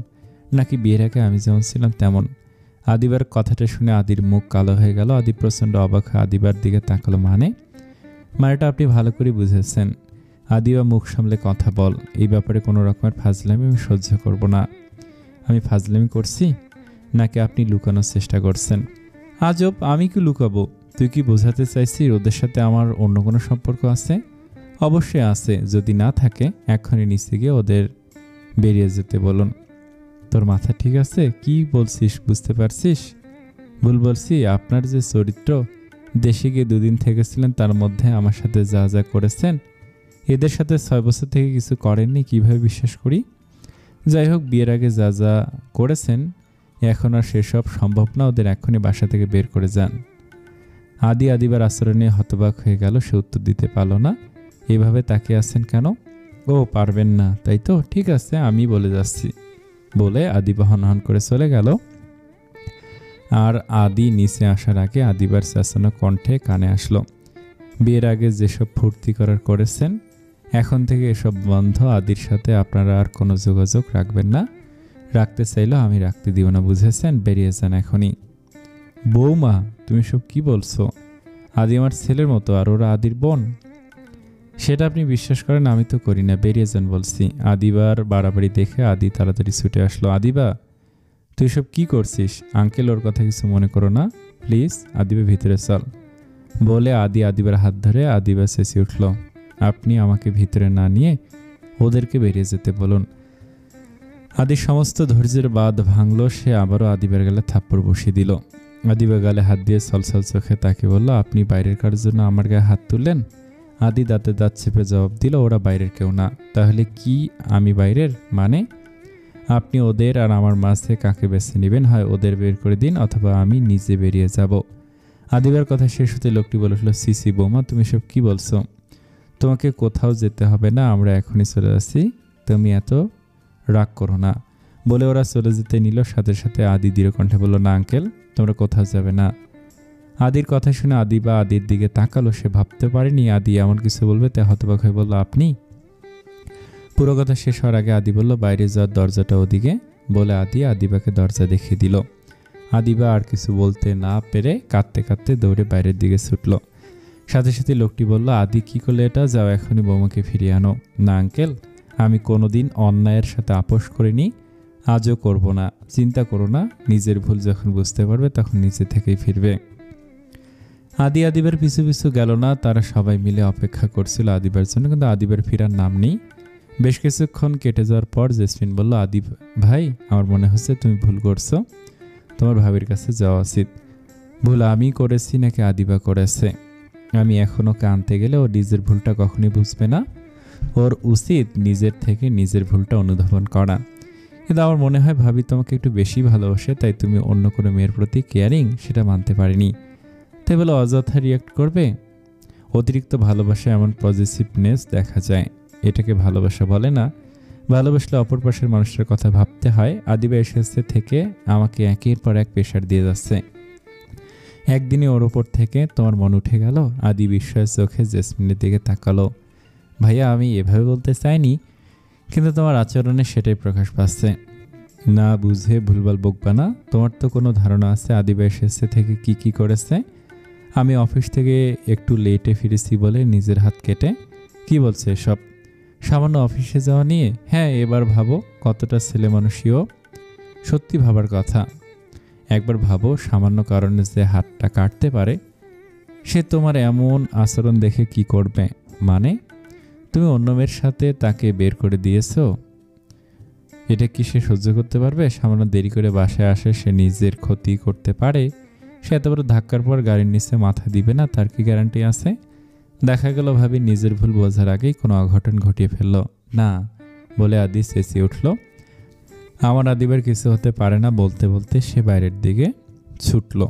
নাকি বিয়ের আগে আমি যেমন ছিলাম তেমন? আদিবার কথাটা শুনে আদির মুখ কালো হয়ে গেল। আদি প্রচণ্ড অবাক হয়ে আদিবার দিকে তাকালো। মানেটা আপনি ভালো করে বুঝেছেন। আদিবা, মুখ সামলে কথা বল। এই ব্যাপারে কোনো রকমের ফাজলামি আমি সহ্য করব না। আমি ফাজলামি করছি নাকি আপনি লুকানোর চেষ্টা করছেন? আজব, আমি কি লুকাবো? তুই কি বোঝাতে চাইছিস ওদের সাথে আমার অন্য কোনো সম্পর্ক আছে? অবশ্যই আছে। যদি না থাকে এখনই নিচে গিয়ে ওদের বেরিয়ে যেতে বলুন। তোর মাথা ঠিক আছে? কি বলছিস বুঝতে পারছিস? ভুল বলছি? আপনার যে চরিত্র, দেশে গিয়ে 2 দিন থেকেছিলেন, তার মধ্যে আমার সাথে যা যা করেছেন, এদের সাথে 6 বছর থেকে কিছু করেননি, কিভাবে বিশ্বাস করি? যাই হোক, বিয়ের আগে যা যা করেছেন এখন আর সেসব সম্ভব না। ওদের এখনই বাসা থেকে বের করে যান। আদিবার আচরণে হতবাক হয়ে গেল। সে উত্তর দিতে পারল না। এভাবে তাকিয়ে আছেন কেন? ও, পারবেন না তাই তো? ঠিক আছে, আমি বলে যাচ্ছি বলে আদিবা হন করে চলে গেল। আর আদি নিচে আসার আগে আদিবার চেঁচানো কণ্ঠে কানে আসলো, বিয়ের আগে যেসব ফুর্তি করার করেছেন, এখন থেকে এসব বন্ধ। আদির সাথে আপনারা আর কোনো যোগাযোগ রাখবেন না। রাখতে চাইলেও আমি রাখতে দিব না, বুঝেছেন? বেরিয়ে যান এখনই। বৌমা, তুমি সব কি বলছো? আদি আমার ছেলের মতো, আর ওরা আদির বোন। সেটা আপনি বিশ্বাস করেন? আমি তো করি না। বেরিয়ে যান বলছি। আদিবার বাড়াবাড়ি দেখে আদি তাড়াতাড়ি ছুটে আসলো। আদিবা, তুই সব কি করছিস? আঙ্কেল, ওর কথা কিছু মনে করো না প্লিজ। আদিবা, ভিতরে চল বলে আদিবার হাত ধরে আদিবা চেঁচিয়ে উঠল, আপনি আমাকে ভিতরে না নিয়ে ওদেরকে বেরিয়ে যেতে বলুন। আদির সমস্ত ধৈর্যের বাঁধ ভাঙল। সে আবারও আদিবার গালে থাপ্পড় বসিয়ে দিল। আদিবা গালে হাত দিয়ে ছলছল চোখে তাকে বলল, আপনি বাইরের কার জন্য আমার গায়ে হাত তুললেন? আদি দাঁতে দাঁত চেপে জবাব দিল, ওরা বাইরের কেউ না। তাহলে কি আমি বাইরের? মানে আপনি ওদের আর আমার মাঝে কাকে বেছে নেবেন? হয় ওদের বের করে দিন, অথবা আমি নিজে বেরিয়ে যাব। আদিবার কথা শেষ হতে লোকটি বলে উঠল, সিসি বৌমা, তুমি সব কি বলছো? তোমাকে কোথাও যেতে হবে না, আমরা এখনই চলে যাচ্ছি। তুমি এত রাগ করো না বলে ওরা চলে যেতে নিল। সাথে সাথে আদি দৃঢ় কণ্ঠে বলল, না আঙ্কেল, তোমরা কোথাও যাবে না। আদির কথা শুনে আদিবা আদির দিকে তাকালো। সে ভাবতে পারেনি আদি এমন কিছু বলবে, তাই হতবাক হয়ে বলল, আপনি? পুরো কথা শেষ হওয়ার আগে আদি বলল, বাইরে যাওয়ার দরজাটা ওদিকে বলে আদিবাকে দরজা দেখিয়ে দিল। আদিবা আর কিছু বলতে না পেরে কাঁদতে কাঁদতে দৌড়ে বাইরের দিকে ছুটল। সাথে সাথে লোকটি বলল, আদি কি করলে এটা? যাও এখনই বৌমাকে ফিরিয়ে আনো। না আঙ্কেল, আমি কোনোদিন অন্যায়ের সাথে আপোষ করিনি, আজও করব না। চিন্তা করো না, নিজের ভুল যখন বুঝতে পারবে তখন নিজে থেকেই ফিরবে। আদিবার পিছু পিছু গেল না। তারা সবাই মিলে অপেক্ষা করছিল আদিবার জন্য, কিন্তু আদিবার ফিরার নাম নেই। বেশ কিছুক্ষণ কেটে যাওয়ার পর জেসমিন বলল, আদি ভাই, আমার মনে হচ্ছে তুমি ভুল করছো, তোমার ভাবির কাছে যাওয়া উচিত। ভুল আমি করেছি নাকি আদিবা করেছে? আমি এখন ওকে আনতে গেলে ও নিজের ভুলটা কখনই বুঝবে না। ওর উচিত নিজের থেকে নিজের ভুলটা অনুধাবন করা। কিন্তু আমার মনে হয় ভাবি তোমাকে একটু বেশি ভালোবাসে, তাই তুমি অন্য কোনো মেয়ের প্রতি কেয়ারিং সেটা মানতে পারিনি, তাই বলে অযথা রিয়াক্ট করবে? অতিরিক্ত ভালোবাসা এমন পজিটিভনেস দেখা যায়, এটাকে ভালোবাসা বলে না। ভালোবাসলে অপর পাশের মানুষের কথা ভাবতে হয়। আদিবা এসেছে থেকে আমাকে একের পর এক প্রেশার দিয়ে যাচ্ছে। একদিনে ওর ওপর থেকে তোমার মন উঠে গেল? আদি বিস্ময়ের চোখে জেসমিনের দিকে তাকালো। ভাইয়া, আমি এভাবে বলতে চাইনি, কিন্তু তোমার আচরণে সেটাই প্রকাশ পাচ্ছে। না বুঝে ভুলভাল বকবা না। তোমার তো কোনো ধারণা আছে আদিবা এসেছে থেকে কি করেছে? আমি অফিস থেকে একটু লেটে ফিরেছি বলে নিজের হাত কেটে। কি বলছে সব? সামান্য অফিসে যাওয়া নিয়ে? হ্যাঁ, এবার ভাবো কতটা ছেলে মানুষীয়। সত্যি ভাবার কথা। একবার ভাবো, সামান্য কারণে যে হাতটা কাটতে পারে সে তোমার এমন আচরণ দেখে কি করবে? মানে তুমি অন্য মেয়ের সাথে তাকে বের করে দিয়েছো, এটা কি সে সহ্য করতে পারবে? সামান্য দেরি করে বাসায় আসে, সে নিজের ক্ষতি করতে পারে। সে এত বড় ধাক্কার পর গাড়ির নিচে মাথা দিবে না, তার কি গ্যারান্টি আছে? দেখা গেল ভাবি নিজের ভুল বোঝার আগেই কোনো অঘটন ঘটিয়ে ফেললো। না বলে আদি চেঁচিয়ে উঠল। আমার আদিবার কিছু হতে পারে না বলতে বলতে সে বাইরের দিকে ছুটল।